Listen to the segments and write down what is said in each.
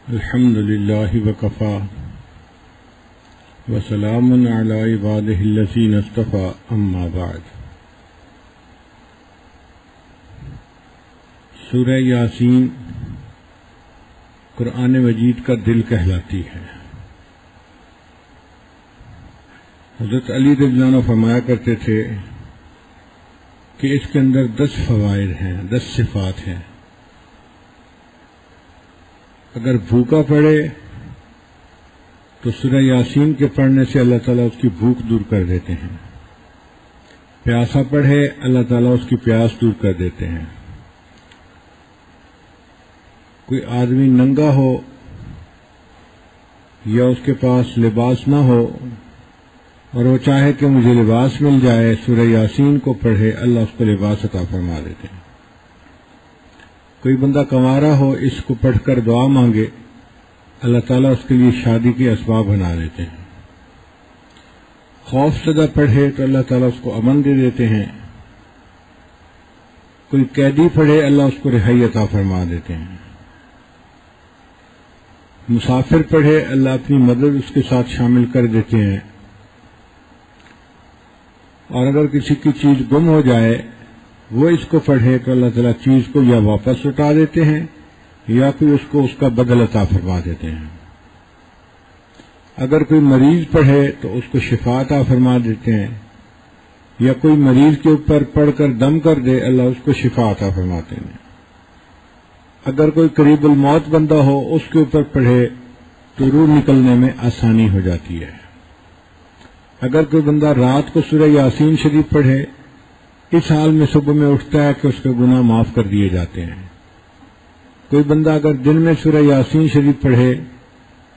الحمد لله وكفى وسلام على عباده الذين اصطفى اما بعد۔ سورہ یاسین قرآن مجید کا دل کہلاتی ہے۔ حضرت علی رضی اللہ عنہ فرمایا کرتے تھے کہ اس کے اندر 10 فوائد ہیں، 10 صفات ہیں۔ اگر بھوکا پڑے تو سورہ یاسین کے پڑھنے سے اللہ تعالیٰ اس کی بھوک دور کر دیتے ہیں، پیاسا پڑھے اللہ تعالیٰ اس کی پیاس دور کر دیتے ہیں۔ کوئی آدمی ننگا ہو یا اس کے پاس لباس نہ ہو اور وہ چاہے کہ مجھے لباس مل جائے، سورہ یاسین کو پڑھے اللہ اس کو لباس عطا فرما دیتے ہیں۔ کوئی بندہ کنوارا ہو، اس کو پڑھ کر دعا مانگے، اللہ تعالیٰ اس کے لیے شادی کے اسباب بنا دیتے ہیں۔ خوف زدہ پڑھے تو اللہ تعالیٰ اس کو امن دے دیتے ہیں۔ کوئی قیدی پڑھے اللہ اس کو رہائی عطا فرما دیتے ہیں۔ مسافر پڑھے اللہ اپنی مدد اس کے ساتھ شامل کر دیتے ہیں۔ اور اگر کسی کی چیز گم ہو جائے وہ اس کو پڑھے تو اللہ تعالیٰ چیز کو یا واپس لوٹا دیتے ہیں یا پھر اس کو اس کا بدل عطا فرما دیتے ہیں۔ اگر کوئی مریض پڑھے تو اس کو شفا عطا فرما دیتے ہیں، یا کوئی مریض کے اوپر پڑھ کر دم کر دے اللہ اس کو شفا عطا فرماتے ہیں۔ اگر کوئی قریب الموت بندہ ہو اس کے اوپر پڑھے تو روح نکلنے میں آسانی ہو جاتی ہے۔ اگر کوئی بندہ رات کو سورہ یاسین شریف پڑھے اس حال میں صبح میں اٹھتا ہے کہ اس کے گناہ معاف کر دیے جاتے ہیں۔ کوئی بندہ اگر دن میں سورہ یاسین شریف پڑھے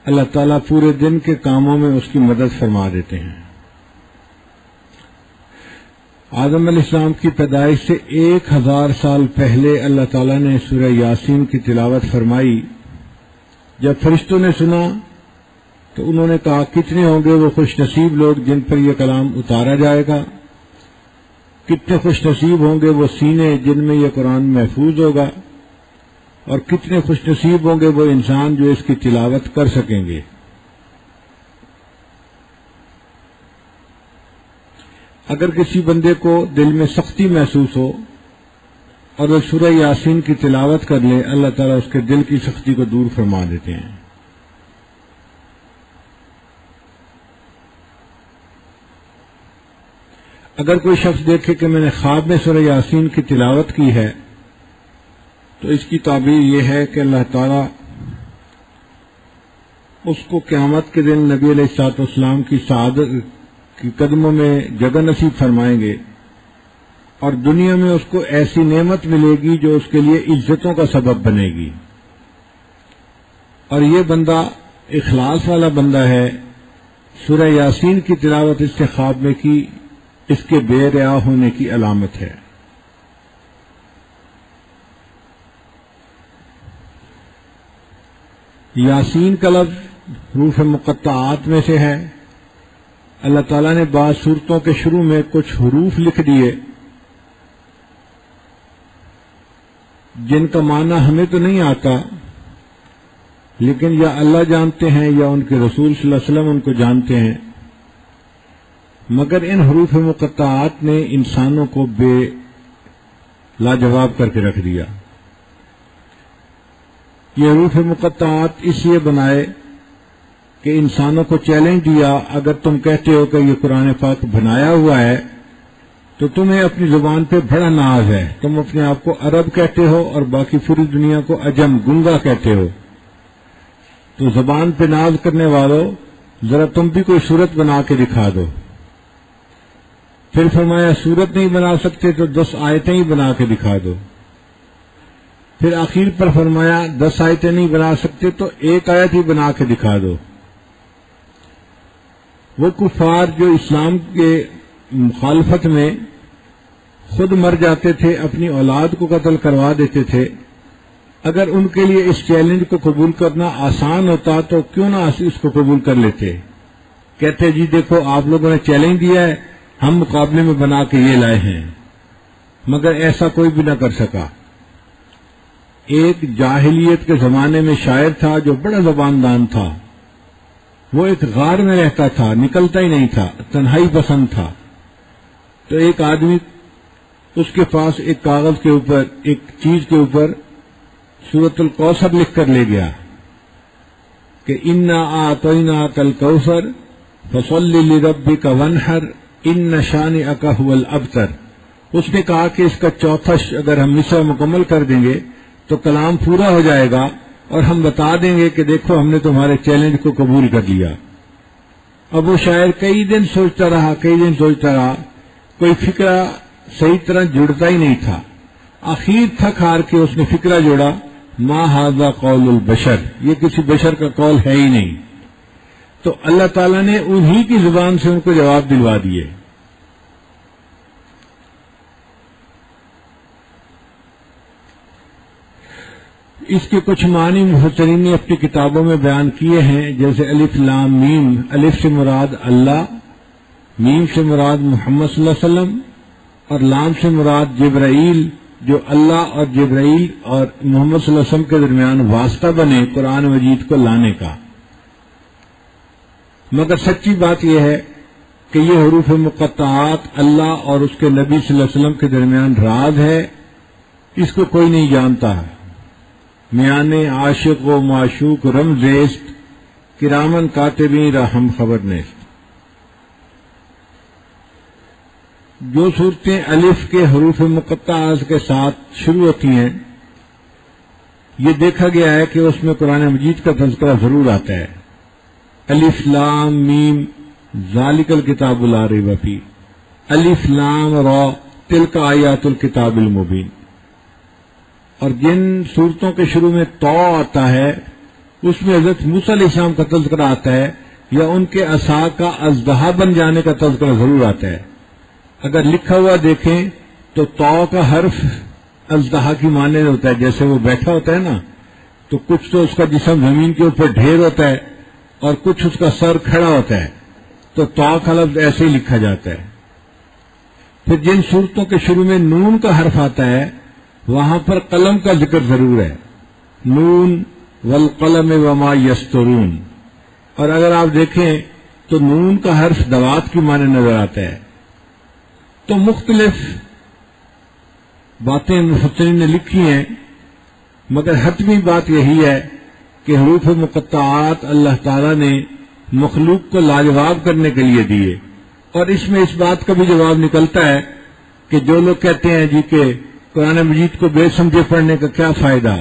اللہ تعالیٰ پورے دن کے کاموں میں اس کی مدد فرما دیتے ہیں۔ آدم علیہ السلام کی پیدائش سے 1000 سال پہلے اللہ تعالیٰ نے سورہ یاسین کی تلاوت فرمائی۔ جب فرشتوں نے سنا تو انہوں نے کہا کتنے ہوں گے وہ خوش نصیب لوگ جن پر یہ کلام اتارا جائے گا، کتنے خوش نصیب ہوں گے وہ سینے جن میں یہ قرآن محفوظ ہوگا، اور کتنے خوش نصیب ہوں گے وہ انسان جو اس کی تلاوت کر سکیں گے۔ اگر کسی بندے کو دل میں سختی محسوس ہو اور وہ سورہ یاسین کی تلاوت کر لے اللہ تعالیٰ اس کے دل کی سختی کو دور فرما دیتے ہیں۔ اگر کوئی شخص دیکھے کہ میں نے خواب میں سورہ یاسین کی تلاوت کی ہے تو اس کی تعبیر یہ ہے کہ اللہ تعالیٰ اس کو قیامت کے دن نبی علیہ الصلوۃ والسلام کی سعادت کی قدموں میں جگہ نصیب فرمائیں گے، اور دنیا میں اس کو ایسی نعمت ملے گی جو اس کے لیے عزتوں کا سبب بنے گی۔ اور یہ بندہ اخلاص والا بندہ ہے، سورہ یاسین کی تلاوت اس سے خواب میں کی اس کے بے ریا ہونے کی علامت ہے۔ یاسین کا لفظ حروف مقطعات میں سے ہے۔ اللہ تعالیٰ نے بعض سورتوں کے شروع میں کچھ حروف لکھ دیے جن کا معنی ہمیں تو نہیں آتا، لیکن یا اللہ جانتے ہیں یا ان کے رسول صلی اللہ علیہ وسلم ان کو جانتے ہیں، مگر ان حروف مقطعات نے انسانوں کو بے لاجواب کر کے رکھ دیا۔ یہ حروف مقطعات اس لیے بنائے کہ انسانوں کو چیلنج دیا، اگر تم کہتے ہو کہ یہ قرآن پاک بنایا ہوا ہے تو تمہیں اپنی زبان پہ بڑا ناز ہے، تم اپنے آپ کو عرب کہتے ہو اور باقی پوری دنیا کو عجم گنگا کہتے ہو، تو زبان پہ ناز کرنے والوں ذرا تم بھی کوئی صورت بنا کے دکھا دو۔ پھر فرمایا صورت نہیں بنا سکتے تو 10 آیتیں ہی بنا کے دکھا دو۔ پھر آخر پر فرمایا 10 آیتیں نہیں بنا سکتے تو 1 آیت ہی بنا کے دکھا دو۔ وہ کفار جو اسلام کے مخالفت میں خود مر جاتے تھے، اپنی اولاد کو قتل کروا دیتے تھے، اگر ان کے لیے اس چیلنج کو قبول کرنا آسان ہوتا تو کیوں نہ اس کو قبول کر لیتے؟ کہتے جی دیکھو آپ لوگوں نے چیلنج دیا ہے، ہم مقابلے میں بنا کے یہ لائے ہیں، مگر ایسا کوئی بھی نہ کر سکا۔ ایک جاہلیت کے زمانے میں شاعر تھا جو بڑا زباندان تھا. وہ ایک غار میں رہتا تھا، نکلتا ہی نہیں تھا، تنہائی پسند تھا. تو ایک آدمی اس کے پاس ایک کاغذ کے اوپر، ایک چیز کے اوپر سورۃ الکوثر لکھ کر لے گیا کہ انا اعطیناک الکوثر فصل لربک وانحر ان شانئک هو الابتر. اس نے کہا کہ اس کا چوتھا اگر ہم مصرع مکمل کر دیں گے تو کلام پورا ہو جائے گا اور ہم بتا دیں گے کہ دیکھو ہم نے تمہارے چیلنج کو قبول کر لیا. اب وہ شاعر کئی دن سوچتا رہا، کوئی فکرہ صحیح طرح جڑتا ہی نہیں تھا. آخر تھک ہار کے اس نے فکرہ جوڑا، ما ھذا قول البشر، یہ کسی بشر کا قول ہے ہی نہیں. تو اللہ تعالیٰ نے انہی کی زبان سے ان کو جواب دلوا دیے. اس کے کچھ معنی مفسرین نے اپنی کتابوں میں بیان کیے ہیں، جیسے الف لام میم. الف سے مراد اللہ، میم سے مراد محمد صلی اللہ علیہ وسلم، اور لام سے مراد جبرائیل، جو اللہ اور جبرائیل اور محمد صلی اللہ علیہ وسلم کے درمیان واسطہ بنے قرآن مجید کو لانے کا. مگر سچی بات یہ ہے کہ یہ حروف مقطعات اللہ اور اس کے نبی صلی اللہ علیہ وسلم کے درمیان راز ہے، اس کو کوئی نہیں جانتا ہے. میانے عاشق و معشوق رمزیست، کرامن کاتبین را ہم خبر نیست. جو صورتیں الف کے حروف مقطعات کے ساتھ شروع ہوتی ہیں، یہ دیکھا گیا ہے کہ اس میں قرآن مجید کا تذکرہ ضرور آتا ہے. الف لام میم ذالک الکتاب لا ریب فیہ، الف لام را تلک آیات الکتاب المبین. اور جن صورتوں کے شروع میں تو آتا ہے اس میں حضرت موسیٰ علیہ السلام کا تذکرہ آتا ہے، یا ان کے عصا کا اژدہا بن جانے کا تذکرہ ضرور آتا ہے. اگر لکھا ہوا دیکھیں تو کا حرف اژدہا کی معنی ہوتا ہے. جیسے وہ بیٹھا ہوتا ہے نا، تو کچھ تو اس کا جسم زمین کے اوپر ڈھیر ہوتا ہے اور کچھ اس کا سر کھڑا ہوتا ہے، تو کا لفظ ایسے ہی لکھا جاتا ہے. پھر جن صورتوں کے شروع میں نون کا حرف آتا ہے وہاں پر قلم کا ذکر ضرور ہے، نون والقلم وما یسطرون. اور اگر آپ دیکھیں تو نون کا حرف دوات کی معنی نظر آتا ہے. تو مختلف باتیں مفسرین نے لکھی ہیں، مگر حتمی بات یہی ہے کہ حروف مقطعات اللہ تعالیٰ نے مخلوق کو لاجواب کرنے کے لیے دیے. اور اس میں اس بات کا بھی جواب نکلتا ہے کہ جو لوگ کہتے ہیں جی کہ قرآن مجید کو بے سمجھے پڑھنے کا کیا فائدہ،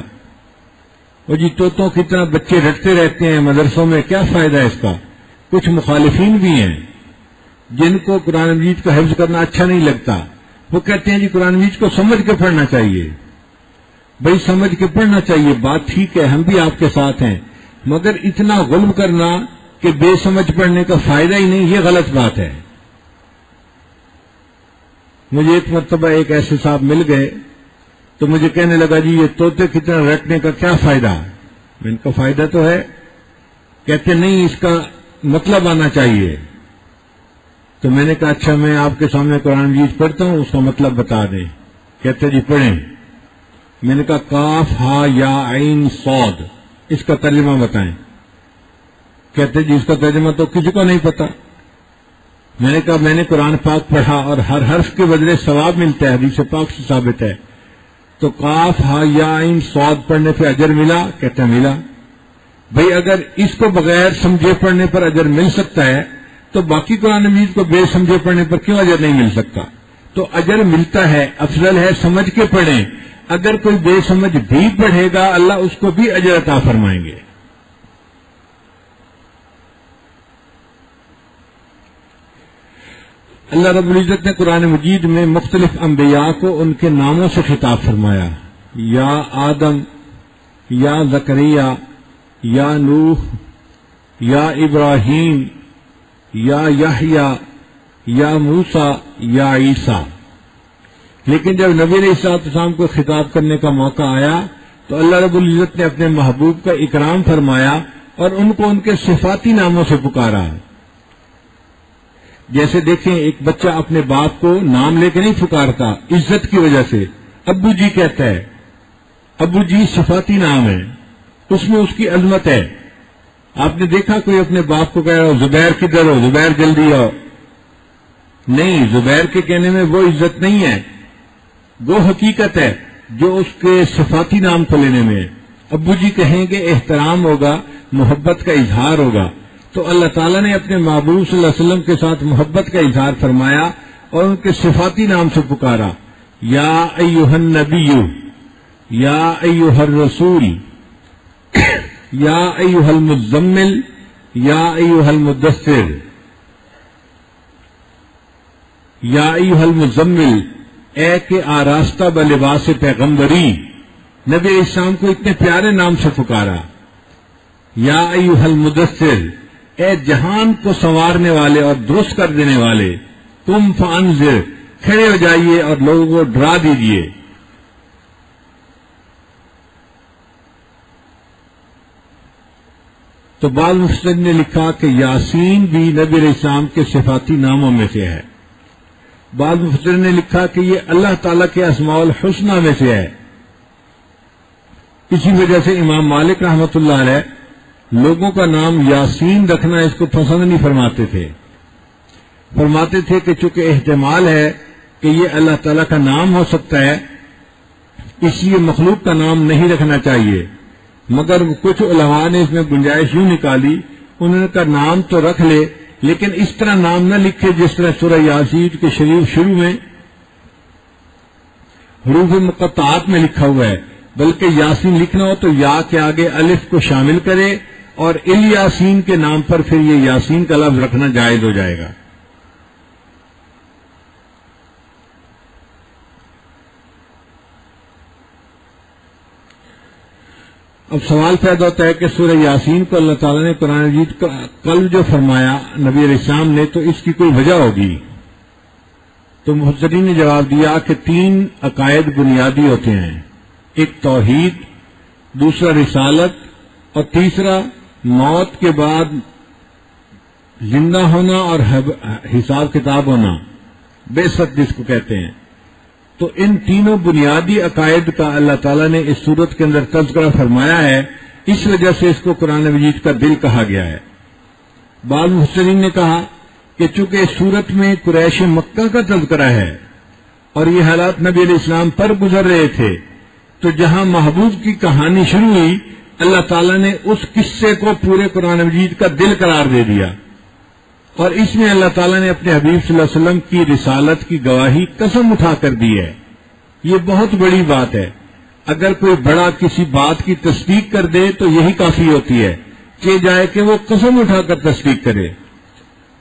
وہ جی طوطوں کی طرح بچے رٹتے رہتے ہیں مدرسوں میں، کیا فائدہ ہے اس کا. کچھ مخالفین بھی ہیں جن کو قرآن مجید کا حفظ کرنا اچھا نہیں لگتا، وہ کہتے ہیں جی قرآن مجید کو سمجھ کے پڑھنا چاہیے. بھئی سمجھ کے پڑھنا چاہیے، بات ٹھیک ہے، ہم بھی آپ کے ساتھ ہیں، مگر اتنا غلب کرنا کہ بے سمجھ پڑھنے کا فائدہ ہی نہیں، یہ غلط بات ہے. مجھے ایک مرتبہ ایک ایسے صاحب مل گئے تو مجھے کہنے لگا جی یہ طوطے کی طرح رٹنے کا کیا فائدہ ہے. میں ان کا فائدہ تو ہے، کہتے نہیں اس کا مطلب آنا چاہیے. تو میں نے کہا اچھا میں آپ کے سامنے قرآن مجید پڑھتا ہوں، اس کا مطلب بتا دیں. کہتے جی پڑھیں. میں نے کہا کاف ہا یا عین صاد، اس کا ترجمہ بتائیں. کہتے جی اس کا ترجمہ تو کسی کو نہیں پتا. میں نے کہا میں نے قرآن پاک پڑھا اور ہر حرف کے بدلے ثواب ملتا ہے، حدیث پاک سے ثابت ہے. تو کاف ہا یا عین صاد پڑھنے پہ اجر ملا؟ کہتے ملا. بھئی اگر اس کو بغیر سمجھے پڑھنے پر اجر مل سکتا ہے تو باقی قرآن مجید کو بے سمجھے پڑھنے پر کیوں اجر نہیں مل سکتا؟ تو اجر ملتا ہے، افضل ہے سمجھ کے پڑھیں. اگر کوئی بے سمجھ بھی پڑھے گا اللہ اس کو بھی اجر عطا فرمائیں گے. اللہ رب العزت نے قرآن مجید میں مختلف انبیاء کو ان کے ناموں سے خطاب فرمایا، یا آدم، یا زکریا، یا نوح، یا ابراہیم، یا یحییٰ، یا موسیٰ، یا عیسیٰ. لیکن جب نبی علیہ السلام کو خطاب کرنے کا موقع آیا تو اللہ رب العزت نے اپنے محبوب کا اکرام فرمایا اور ان کو ان کے صفاتی ناموں سے پکارا. جیسے دیکھیں ایک بچہ اپنے باپ کو نام لے کے نہیں پکارتا، عزت کی وجہ سے ابو جی کہتا ہے، ابو جی صفاتی نام ہے، اس میں اس کی عظمت ہے. آپ نے دیکھا کوئی اپنے باپ کو کہہ رہا ہو زبیر کدھر ہو، زبیر جلدی آؤ؟ نہیں، زبیر کے کہنے میں وہ عزت نہیں ہے، وہ حقیقت ہے جو اس کے صفاتی نام کو لینے میں ہے. ابو جی کہیں گے احترام ہوگا، محبت کا اظہار ہوگا. تو اللہ تعالیٰ نے اپنے محبوب صلی اللہ علیہ وسلم کے ساتھ محبت کا اظہار فرمایا اور ان کے صفاتی نام سے پکارا، یا ایھا النبی، یا ایھا الرسول، یا ایھا المزمل، یا ایھا المدثر. یا ایھا المزمل، اے کہ آراستہ بلباس پیغمبری. نبی علیہ السلام کو اتنے پیارے نام سے پکارا. یا ایھا المدثر، اے جہان کو سنوارنے والے اور درست کر دینے والے. تم فانذر، کھڑے ہو جائیے اور لوگوں کو ڈرا دیجیے. تو بعض مفسرین نے لکھا کہ یاسین بھی نبی علیہ السلام کے صفاتی ناموں میں سے ہے. بعض مفسرین نے لکھا کہ یہ اللہ تعالیٰ کے اسماء الحسنہ میں سے ہے. اسی وجہ سے امام مالک رحمۃ اللہ علیہ لوگوں کا نام یاسین رکھنا اس کو پسند نہیں فرماتے تھے. فرماتے تھے کہ چونکہ احتمال ہے کہ یہ اللہ تعالیٰ کا نام ہو سکتا ہے، اس لیے مخلوق کا نام نہیں رکھنا چاہیے. مگر کچھ علماء نے اس میں گنجائش یوں نکالی، انہوں نے کہا نام تو رکھ لے لیکن اس طرح نام نہ لکھے جس طرح سورہ یاسین کے شروع میں حروف مقطعات میں لکھا ہوا ہے، بلکہ یاسین لکھنا ہو تو یا کے آگے الف کو شامل کرے اور الیاسین کے نام پر پھر یہ یاسین کا لفظ رکھنا جائز ہو جائے گا. اب سوال پیدا ہوتا ہے کہ سورہ یاسین کو اللہ تعالیٰ نے قرآن مجید کا قلب جو فرمایا نبی علیہ السلام نے، تو اس کی کوئی وجہ ہوگی؟ تو مفسرین نے جواب دیا کہ 3 عقائد بنیادی ہوتے ہیں، ایک توحید، دوسرا رسالت، اور تیسرا موت کے بعد زندہ ہونا اور حساب کتاب ہونا، بعثت جس کو کہتے ہیں. تو ان تینوں بنیادی عقائد کا اللہ تعالیٰ نے اس سورت کے اندر تذکرہ فرمایا ہے، اس وجہ سے اس کو قرآن مجید کا دل کہا گیا ہے. بعض مفسرین نے کہا کہ چونکہ اس سورت میں قریش مکہ کا تذکرہ ہے اور یہ حالات نبی علیہ السلام پر گزر رہے تھے، تو جہاں محبوب کی کہانی شروع ہوئی اللہ تعالیٰ نے اس قصے کو پورے قرآن مجید کا دل قرار دے دیا، اور اس میں اللہ تعالیٰ نے اپنے حبیب صلی اللہ علیہ وسلم کی رسالت کی گواہی قسم اٹھا کر دی ہے. یہ بہت بڑی بات ہے. اگر کوئی بڑا کسی بات کی تصدیق کر دے تو یہی کافی ہوتی ہے کہ جائے کہ وہ قسم اٹھا کر تصدیق کرے.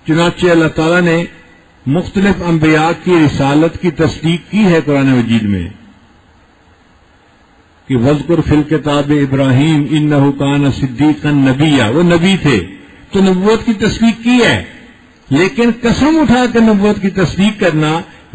چنانچہ اللہ تعالیٰ نے مختلف انبیاء کی رسالت کی تصدیق کی ہے قرآن مجید میں کہ وذکر فی الکتاب ابراہیم انہ کان صدیقا نبیہ، وہ نبی تھے تو نبوت کی تصدیق کی ہے. لیکن قسم اٹھا کر نبوت کی تصدیق کرنا،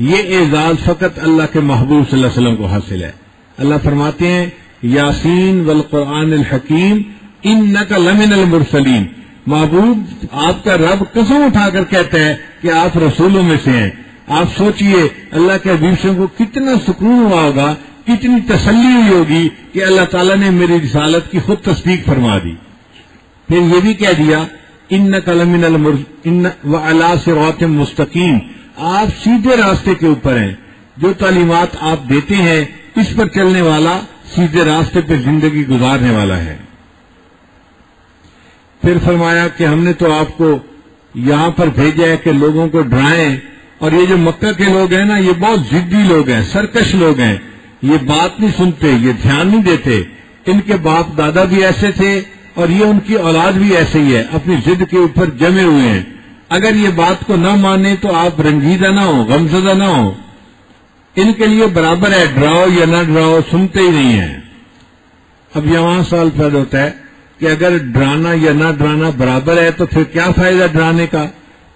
یہ اعزاز فقط اللہ کے محبوب صلی اللہ علیہ وسلم کو حاصل ہے. اللہ فرماتے ہیں یاسین والقرآن الحکیم انک لمن المرسلین. محبوب آپ کا رب قسم اٹھا کر کہتا ہے کہ آپ رسولوں میں سے ہیں. آپ سوچئے اللہ کے حبیب سے کو کتنا سکون ہوا ہوگا، کتنی تسلی ہوئی ہوگی کہ اللہ تعالیٰ نے میری رسالت کی خود تصدیق فرما دی. پھر یہ بھی کہہ دیا انک لمن وعلی صراط مستقیم، آپ سیدھے راستے کے اوپر ہیں. جو تعلیمات آپ دیتے ہیں اس پر چلنے والا سیدھے راستے پہ زندگی گزارنے والا ہے. پھر فرمایا کہ ہم نے تو آپ کو یہاں پر بھیجا ہے کہ لوگوں کو ڈرائیں، اور یہ جو مکہ کے لوگ ہیں نا، یہ بہت ضدی لوگ ہیں، سرکش لوگ ہیں، یہ بات نہیں سنتے، یہ دھیان نہیں دیتے. ان کے باپ دادا بھی ایسے تھے اور یہ ان کی اولاد بھی ایسے ہی ہے، اپنی ضد کے اوپر جمے ہوئے ہیں. اگر یہ بات کو نہ مانے تو آپ رنجیدہ نہ ہو، غمزدہ نہ ہو. ان کے لیے برابر ہے، ڈراؤ یا نہ ڈراؤ، سنتے ہی نہیں ہیں. اب یہاں سوال پیدا ہوتا ہے کہ اگر ڈرانا یا نہ ڈرانا برابر ہے تو پھر کیا فائدہ ڈرانے کا؟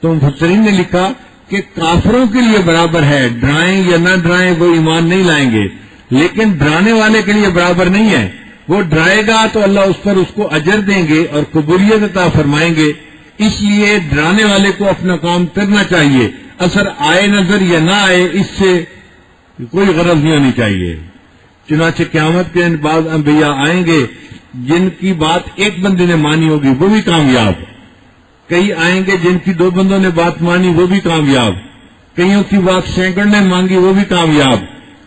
تو مفسرین نے لکھا کہ کافروں کے لیے برابر ہے، ڈرائیں یا نہ ڈرائیں وہ ایمان نہیں لائیں گے، لیکن ڈرانے والے کے لیے برابر نہیں ہے. وہ ڈرائے گا تو اللہ اس پر اس کو اجر دیں گے اور قبولیت عطا فرمائیں گے. اس لیے ڈرانے والے کو اپنا کام کرنا چاہیے، اثر آئے نظر یا نہ آئے اس سے کوئی غرض نہیں ہونی چاہیے. چنانچہ قیامت کے دن بعض انبیاء آئیں گے جن کی بات ایک بندے نے مانی ہوگی وہ بھی کامیاب، کئی آئیں گے جن کی 2 بندوں نے بات مانی وہ بھی کامیاب، کئیوں کی بات سینکڑوں نے مانگی وہ بھی کامیاب،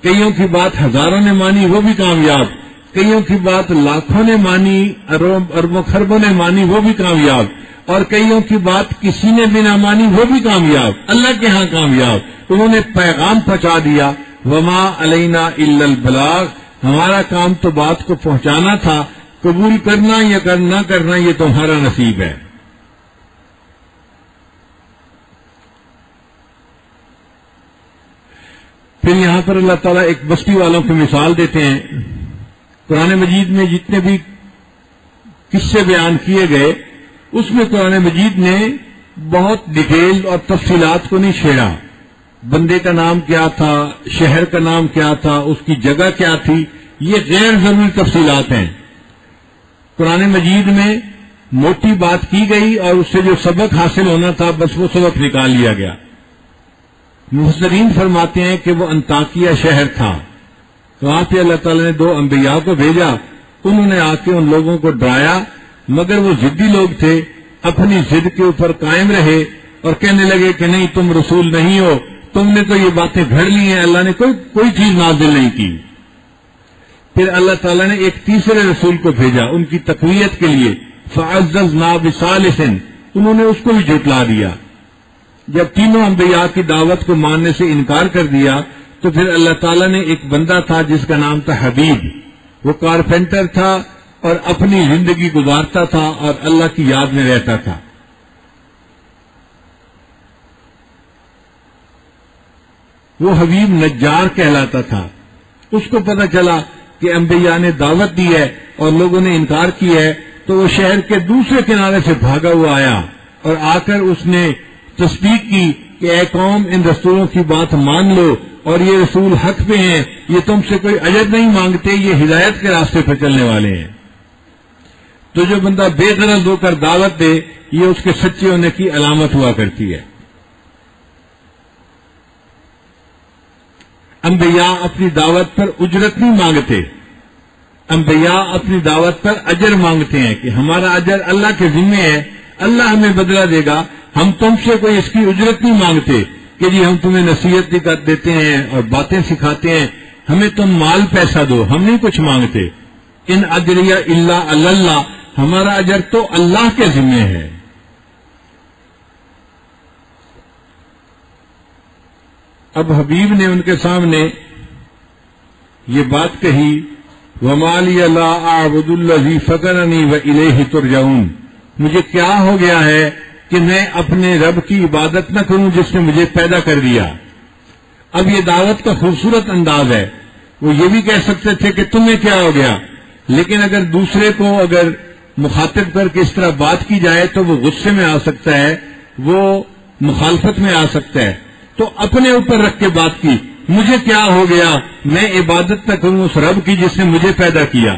کئیوں کی بات ہزاروں نے مانی وہ بھی کامیاب، کئیوں کی بات لاکھوں نے مانی، اربوں خربوں نے مانی وہ بھی کامیاب، اور کئیوں کی بات کسی نے بھی نہ مانی وہ بھی کامیاب، اللہ کے ہاں کامیاب۔ انہوں نے پیغام پہنچا دیا، وما علینا الا البلاغ، ہمارا کام تو بات کو پہنچانا تھا، قبول کرنا یا نہ کرنا یہ تمہارا نصیب ہے۔ پھر یہاں پر اللہ تعالیٰ ایک بستی والوں کی مثال دیتے ہیں۔ قرآن مجید میں جتنے بھی قصے بیان کیے گئے اس میں قرآن مجید نے بہت ڈیٹیل اور تفصیلات کو نہیں چھیڑا، بندے کا نام کیا تھا، شہر کا نام کیا تھا، اس کی جگہ کیا تھی، یہ غیر ضروری تفصیلات ہیں۔ قرآن مجید میں موٹی بات کی گئی اور اس سے جو سبق حاصل ہونا تھا بس وہ سبق نکال لیا گیا۔ مفسرین فرماتے ہیں کہ وہ انطاکیہ شہر تھا، وہاں پہ اللہ تعالیٰ نے 2 انبیاء کو بھیجا، انہوں نے آ کے ان لوگوں کو ڈرایا، مگر وہ ضدی لوگ تھے، اپنی ضد کے اوپر قائم رہے اور کہنے لگے کہ نہیں تم رسول نہیں ہو، تم نے تو یہ باتیں گھڑ لی ہیں، اللہ نے کوئی چیز نازل نہیں کی۔ پھر اللہ تعالیٰ نے ایک تیسرے رسول کو بھیجا ان کی تقویت کے لیے، فعززنا بثالث، انہوں نے اس کو بھی جھٹلا دیا۔ جب تینوں انبیاء کی دعوت کو ماننے سے انکار کر دیا تو پھر اللہ تعالیٰ نے ایک بندہ تھا جس کا نام تھا حبیب، وہ کارپینٹر تھا اور اپنی زندگی گزارتا تھا اور اللہ کی یاد میں رہتا تھا۔ وہ حبیب نجار کہلاتا تھا۔ اس کو پتہ چلا کہ انبیاء نے دعوت دی ہے اور لوگوں نے انکار کیا ہے، تو وہ شہر کے دوسرے کنارے سے بھاگا ہوا آیا اور آ کر اس نے تصدیق کی کہ اے قوم ان رسولوں کی بات مان لو اور یہ رسول حق پہ ہیں، یہ تم سے کوئی اجر نہیں مانگتے، یہ ہدایت کے راستے پر چلنے والے ہیں۔ تو جو بندہ بے غرض ہو کر دعوت دے یہ اس کے سچے ہونے کی علامت ہوا کرتی ہے۔ انبیاء اپنی دعوت پر اجرت نہیں مانگتے، انبیاء اپنی دعوت پر اجر مانگتے ہیں کہ ہمارا اجر اللہ کے ذمے ہے، اللہ ہمیں بدلہ دے گا، ہم تم سے کوئی اس کی اجرت نہیں مانگتے کہ جی ہم تمہیں نصیحت دیتے ہیں اور باتیں سکھاتے ہیں، ہمیں تم مال پیسہ دو، ہم نہیں کچھ مانگتے۔ ان اجریہ الا علی اللہ، ہمارا اجر تو اللہ کے ذمے ہے۔ اب حبیب نے ان کے سامنے یہ بات کہی، وَمَا لِيَ لَا أَعْبُدُ الَّذِي فَطَرَنِي وَإِلَيْهِ تُرْجَعُونَ، مجھے کیا ہو گیا ہے کہ میں اپنے رب کی عبادت نہ کروں جس نے مجھے پیدا کر دیا۔ اب یہ دعوت کا خوبصورت انداز ہے، وہ یہ بھی کہہ سکتے تھے کہ تمہیں کیا ہو گیا، لیکن اگر دوسرے کو اگر مخاطب کر کے اس طرح بات کی جائے تو وہ غصے میں آ سکتا ہے، وہ مخالفت میں آ سکتا ہے، تو اپنے اوپر رکھ کے بات کی، مجھے کیا ہو گیا، میں عبادت نہ کروں اس رب کی جس نے مجھے پیدا کیا۔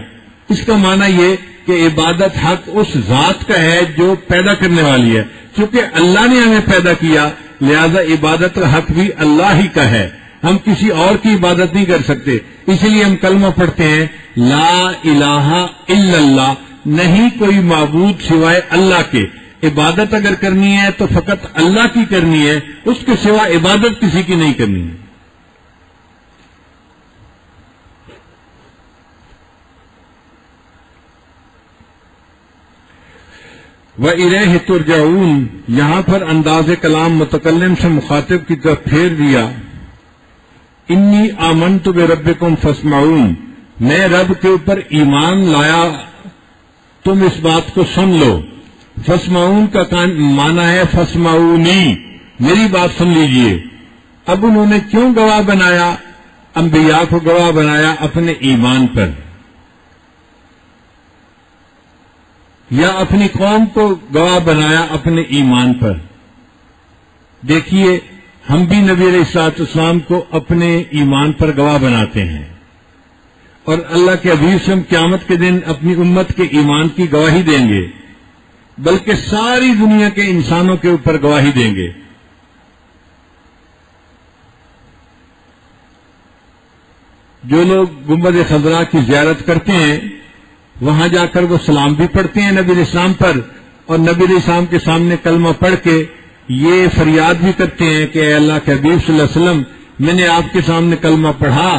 اس کا معنی یہ کہ عبادت حق اس ذات کا ہے جو پیدا کرنے والی ہے، چونکہ اللہ نے ہمیں پیدا کیا لہذا عبادت کا حق بھی اللہ ہی کا ہے، ہم کسی اور کی عبادت نہیں کر سکتے۔ اس لیے ہم کلمہ پڑھتے ہیں لا الہ الا اللہ، نہیں کوئی معبود سوائے اللہ کے، عبادت اگر کرنی ہے تو فقط اللہ کی کرنی ہے، اس کے سوا عبادت کسی کی نہیں کرنی ہے۔ وَإِلَيْهِ تُرْجَعُونَ، یہاں پر انداز کلام متکلم سے مخاطب کی طرف پھیر دیا، انی آمنت بربکم فاسمعون، میں رب کے اوپر ایمان لایا، تم اس بات کو سن لو۔ فاسمعون کا معنی ہے فاسمعونی، میری بات سن لیجئے۔ اب انہوں نے کیوں گواہ بنایا، انبیاء کو گواہ بنایا اپنے ایمان پر، یا اپنی قوم کو گواہ بنایا اپنے ایمان پر؟ دیکھیے ہم بھی نبی علیہ الصلوۃ والسلام کو اپنے ایمان پر گواہ بناتے ہیں، اور اللہ کے حبیب سے ہم قیامت کے دن اپنی امت کے ایمان کی گواہی دیں گے، بلکہ ساری دنیا کے انسانوں کے اوپر گواہی دیں گے۔ جو لوگ گنبد خضرا کی زیارت کرتے ہیں وہاں جا کر وہ سلام بھی پڑھتے ہیں نبی علیہ السلام پر، اور نبی علیہ السلام کے سامنے کلمہ پڑھ کے یہ فریاد بھی کرتے ہیں کہ اے اللہ کے حبیب صلی اللہ علیہ وسلم، میں نے آپ کے سامنے کلمہ پڑھا،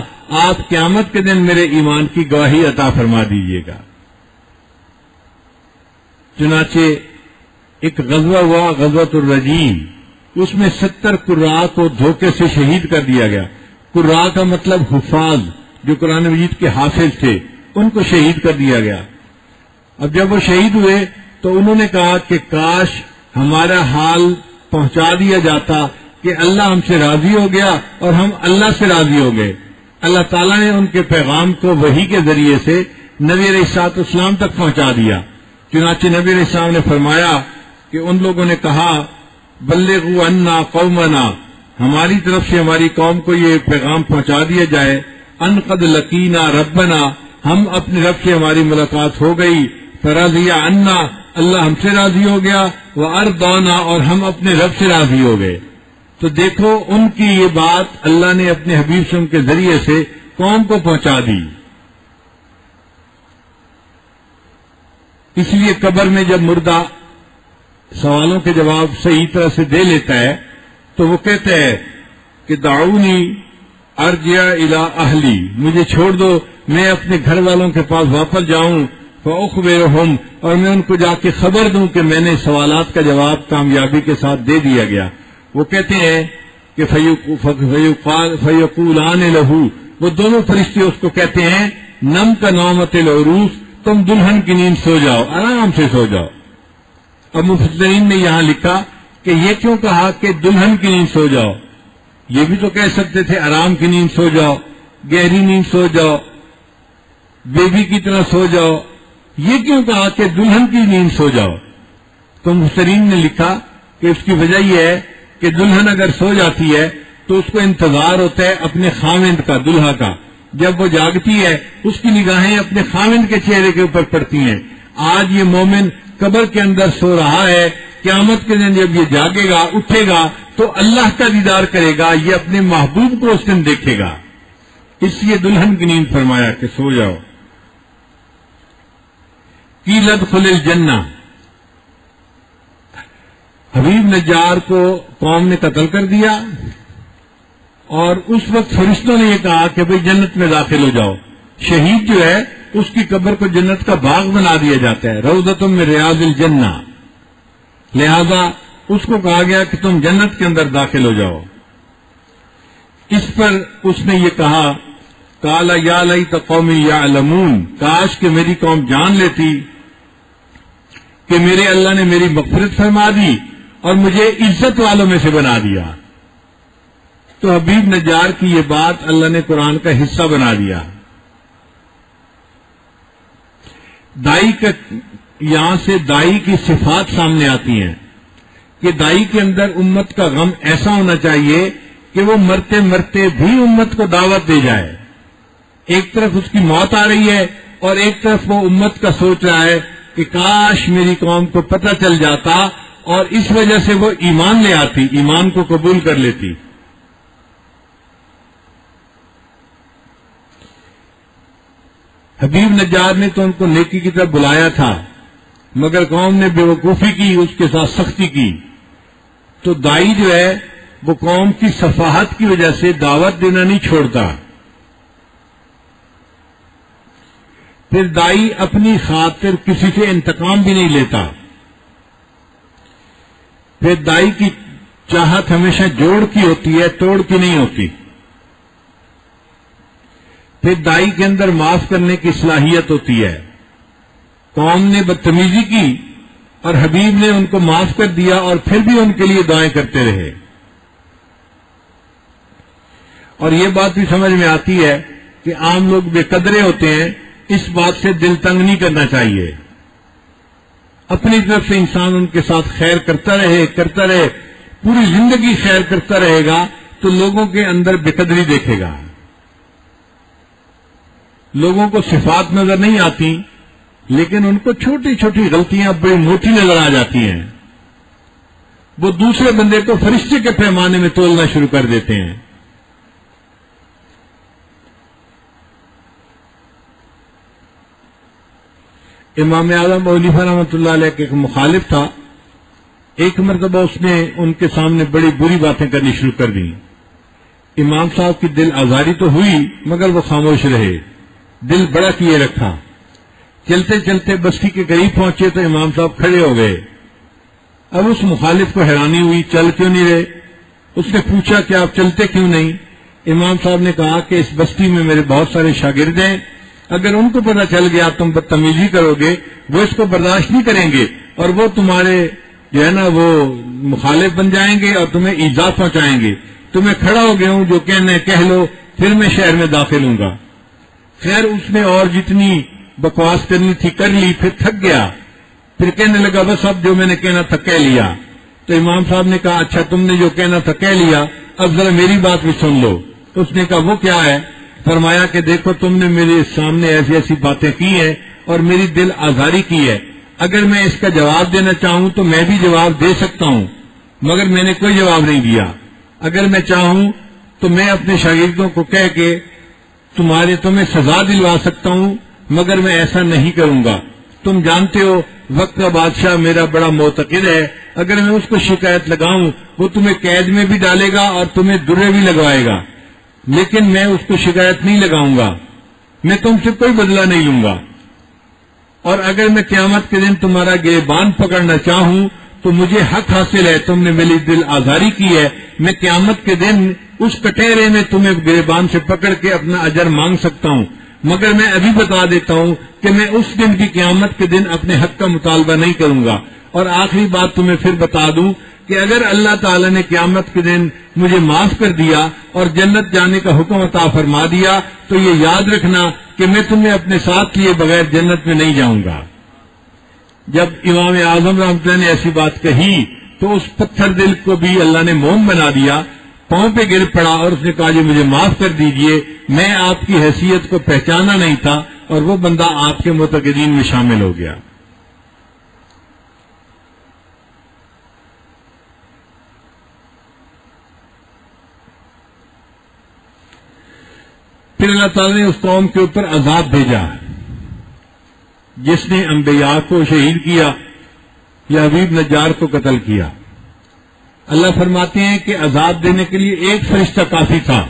آپ قیامت کے دن میرے ایمان کی گواہی عطا فرما دیجیے گا۔ چنانچہ ایک غزوہ ہوا، غزوۃ الرجیم، اس میں 70 قراء کو دھوکے سے شہید کر دیا گیا۔ قراء کا مطلب حفاظ، جو قرآن مجید کے حافظ تھے، ان کو شہید کر دیا گیا۔ اب جب وہ شہید ہوئے تو انہوں نے کہا کہ کاش ہمارا حال پہنچا دیا جاتا کہ اللہ ہم سے راضی ہو گیا اور ہم اللہ سے راضی ہو گئے۔ اللہ تعالیٰ نے ان کے پیغام کو وحی کے ذریعے سے نبی علیہ الصلوۃ والسلام تک پہنچا دیا۔ چنانچہ نبی علیہ السلام نے فرمایا کہ ان لوگوں نے کہا بلغوا عنا قومنا، ہماری طرف سے ہماری قوم کو یہ پیغام پہنچا دیا جائے، ان قد لقینا ربنا، ہم اپنے رب سے ہماری ملاقات ہو گئی، فرضی عنا، اللہ ہم سے راضی ہو گیا، وارضانا، اور ہم اپنے رب سے راضی ہو گئے۔ تو دیکھو ان کی یہ بات اللہ نے اپنے حبیب صلی اللہ علیہ وسلم کے ذریعے سے قوم کو پہنچا دی۔ اس لیے قبر میں جب مردہ سوالوں کے جواب صحیح طرح سے دے لیتا ہے تو وہ کہتا ہے کہ دعونی ارجع الی اہلی، مجھے چھوڑ دو، میں اپنے گھر والوں کے پاس واپس جاؤں، فاخبرہم، اور میں ان کو جا کے خبر دوں کہ میں نے سوالات کا جواب کامیابی کے ساتھ دے دیا گیا۔ وہ کہتے ہیں کہ فیقولان لہو، وہ دونوں فرشتے اس کو کہتے ہیں نم کا نومت العروس، تم دلہن کی نیند سو جاؤ، آرام سے سو جاؤ۔ اب مفسرین نے یہاں لکھا کہ یہ کیوں کہا کہ دلہن کی نیند سو جاؤ، یہ بھی تو کہہ سکتے تھے آرام کی نیند سو جاؤ، گہری نیند سو جاؤ، بیبی کی طرح سو جاؤ، یہ کیوں کہا کہ دلہن کی نیند سو جاؤ؟ تو مفسرین نے لکھا کہ اس کی وجہ یہ ہے کہ دلہن اگر سو جاتی ہے تو اس کو انتظار ہوتا ہے اپنے خاوند کا، دلہا کا، جب وہ جاگتی ہے اس کی نگاہیں اپنے خاوند کے چہرے کے اوپر پڑتی ہیں۔ آج یہ مومن قبر کے اندر سو رہا ہے، قیامت کے دن جب یہ جاگے گا، اٹھے گا تو اللہ کا دیدار کرے گا، یہ اپنے محبوب کو اس دن دیکھے گا، اس لیے دلہن کی نیند فرمایا کہ سو جاؤ۔ قیل ادخل الجنہ، حبیب نجار کو قوم نے قتل کر دیا اور اس وقت فرشتوں نے یہ کہا کہ بھئی جنت میں داخل ہو جاؤ۔ شہید جو ہے اس کی قبر کو جنت کا باغ بنا دیا جاتا ہے، روضۃ من ریاض الجنہ، لہذا اس کو کہا گیا کہ تم جنت کے اندر داخل ہو جاؤ۔ اس پر اس نے یہ کہا قال یا لیت قومی یعلمون، کاش کہ میری قوم جان لیتی کہ میرے اللہ نے میری مغفرت فرما دی اور مجھے عزت والوں میں سے بنا دیا۔ تو حبیب نجار کی یہ بات اللہ نے قرآن کا حصہ بنا دیا۔ دائی کا یہاں سے دائی کی صفات سامنے آتی ہیں کہ دائی کے اندر امت کا غم ایسا ہونا چاہیے کہ وہ مرتے مرتے بھی امت کو دعوت دے جائے۔ ایک طرف اس کی موت آ رہی ہے اور ایک طرف وہ امت کا سوچ رہا ہے کہ کاش میری قوم کو پتہ چل جاتا اور اس وجہ سے وہ ایمان لے آتی، ایمان کو قبول کر لیتی۔ حبیب نجار نے تو ان کو نیکی کی طرف بلایا تھا، مگر قوم نے بے وقوفی کی، اس کے ساتھ سختی کی۔ تو دائی جو ہے وہ قوم کی صفاحت کی وجہ سے دعوت دینا نہیں چھوڑتا۔ پھر دائی اپنی خاطر کسی سے انتقام بھی نہیں لیتا۔ پھر دائی کی چاہت ہمیشہ جوڑ کی ہوتی ہے، توڑ کی نہیں ہوتی۔ پھر دائی کے اندر معاف کرنے کی صلاحیت ہوتی ہے۔ قوم نے بدتمیزی کی اور حبیب نے ان کو معاف کر دیا اور پھر بھی ان کے لیے دعائیں کرتے رہے۔ اور یہ بات بھی سمجھ میں آتی ہے کہ عام لوگ بے قدرے ہوتے ہیں، اس بات سے دل تنگ نہیں کرنا چاہیے۔ اپنی طرف سے انسان ان کے ساتھ خیر کرتا رہے، پوری زندگی خیر کرتا رہے گا تو لوگوں کے اندر بے قدری دیکھے گا۔ لوگوں کو صفات نظر نہیں آتی لیکن ان کو چھوٹی چھوٹی غلطیاں بڑی موٹی نظر آ جاتی ہیں، وہ دوسرے بندے کو فرشتے کے پیمانے میں تولنا شروع کر دیتے ہیں۔ امام اعظم ابو حنیفہ رحمۃ اللہ علیہ کے ایک مخالف تھا. ایک مرتبہ اس نے ان کے سامنے بڑی بری باتیں کرنی شروع کر دی. امام صاحب کی دل آزاری تو ہوئی مگر وہ خاموش رہے, دل بڑا کیے رکھا. چلتے چلتے بستی کے قریب پہنچے تو امام صاحب کھڑے ہو گئے. اب اس مخالف کو حیرانی ہوئی, چل کیوں نہیں رہے؟ اس نے پوچھا کہ آپ چلتے کیوں نہیں؟ امام صاحب نے کہا کہ اس بستی میں میرے بہت سارے شاگرد ہیں, اگر ان کو پتہ چل گیا تم بدتمیزی کرو گے وہ اس کو برداشت نہیں کریں گے اور وہ تمہارے جو ہے نا وہ مخالف بن جائیں گے اور تمہیں ایذا پہنچائیں گے. تو میں کھڑا ہو گیا ہوں, جو کہنا ہے کہہ لو, پھر میں شہر میں داخل ہوں گا. خیر اس نے اور جتنی بکواس کرنی تھی کر لی, پھر تھک گیا, پھر کہنے لگا بس اب جو میں نے کہنا تھا کہہ لیا. تو امام صاحب نے کہا اچھا تم نے جو کہنا تھا کہہ لیا, اب ذرا میری بات بھی سن لو. اس نے کہا وہ کیا ہے؟ فرمایا کہ دیکھو تم نے میرے سامنے ایسی ایسی باتیں کی ہیں اور میری دل آزاری کی ہے. اگر میں اس کا جواب دینا چاہوں تو میں بھی جواب دے سکتا ہوں, مگر میں نے کوئی جواب نہیں دیا. اگر میں چاہوں تو میں اپنے شاگردوں کو کہہ کے تمہیں سزا دلوا سکتا ہوں, مگر میں ایسا نہیں کروں گا. تم جانتے ہو وقت کا بادشاہ میرا بڑا معتقد ہے, اگر میں اس کو شکایت لگاؤں وہ تمہیں قید میں بھی ڈالے گا اور تمہیں درے بھی لگوائے گا, لیکن میں اس کو شکایت نہیں لگاؤں گا, میں تم سے کوئی بدلہ نہیں لوں گا. اور اگر میں قیامت کے دن تمہارا گریبان پکڑنا چاہوں تو مجھے حق حاصل ہے, تم نے میری دل آزاری کی ہے, میں قیامت کے دن اس کٹہرے میں تمہیں گریبان سے پکڑ کے اپنا اجر مانگ سکتا ہوں, مگر میں ابھی بتا دیتا ہوں کہ میں اس دن کی قیامت کے دن اپنے حق کا مطالبہ نہیں کروں گا. اور آخری بات تمہیں پھر بتا دوں کہ اگر اللہ تعالی نے قیامت کے دن مجھے معاف کر دیا اور جنت جانے کا حکم عطا فرما دیا تو یہ یاد رکھنا کہ میں تمہیں اپنے ساتھ لیے بغیر جنت میں نہیں جاؤں گا. جب امام اعظم رحمۃ اللہ نے ایسی بات کہی تو اس پتھر دل کو بھی اللہ نے موم بنا دیا, پاؤں پہ گر پڑا اور اس نے کہا جی مجھے معاف کر دیجئے, میں آپ کی حیثیت کو پہچانا نہیں تھا, اور وہ بندہ آپ کے معتقدین میں شامل ہو گیا. پھر اللہ تعالی نے اس قوم کے اوپر عذاب بھیجا جس نے انبیاء کو شہید کیا یا حبیب نجار کو قتل کیا. اللہ فرماتے ہیں کہ عذاب دینے کے لیے ایک فرشتہ کافی تھا,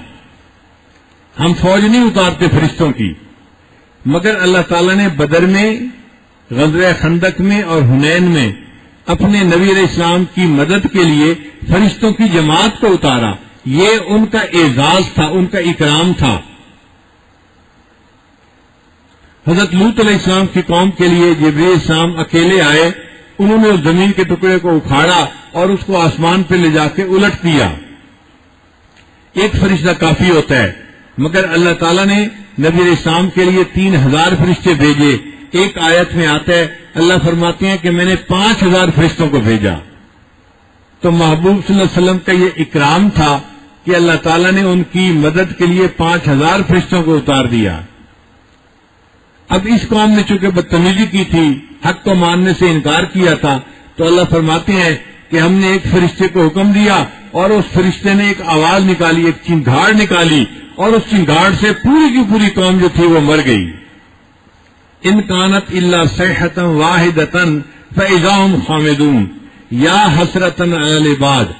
ہم فوج نہیں اتارتے فرشتوں کی, مگر اللہ تعالیٰ نے بدر میں, غزوہ خندق میں اور حنین میں اپنے نبی علیہ السلام کی مدد کے لیے فرشتوں کی جماعت کو اتارا. یہ ان کا اعزاز تھا, ان کا اکرام تھا. حضرت لوط علیہ السلام کی قوم کے لیے جبرائیل علیہ السلام اکیلے آئے, انہوں نے اس زمین کے ٹکڑے کو اکھاڑا اور اس کو آسمان پہ لے جا کے الٹ دیا. ایک فرشتہ کافی ہوتا ہے, مگر اللہ تعالیٰ نے نبی علیہ السلام کے لیے 3000 فرشتے بھیجے. ایک آیت میں آتا ہے اللہ فرماتے ہیں کہ میں نے 5000 فرشتوں کو بھیجا. تو محبوب صلی اللہ علیہ وسلم کا یہ اکرام تھا کہ اللہ تعالیٰ نے ان کی مدد کے لیے 5000 فرشتوں کو اتار دیا. اب اس قوم نے چونکہ بدتمیزی کی تھی, حق کو ماننے سے انکار کیا تھا, تو اللہ فرماتے ہیں کہ ہم نے ایک فرشتے کو حکم دیا اور اس فرشتے نے ایک آواز نکالی, ایک چنگھاڑ نکالی, اور اس چنگھاڑ سے پوری کی پوری قوم جو تھی وہ مر گئی. ان کانت الا صیحۃ واحدۃ فاذا هم خامدون یا حسرۃ علی العباد,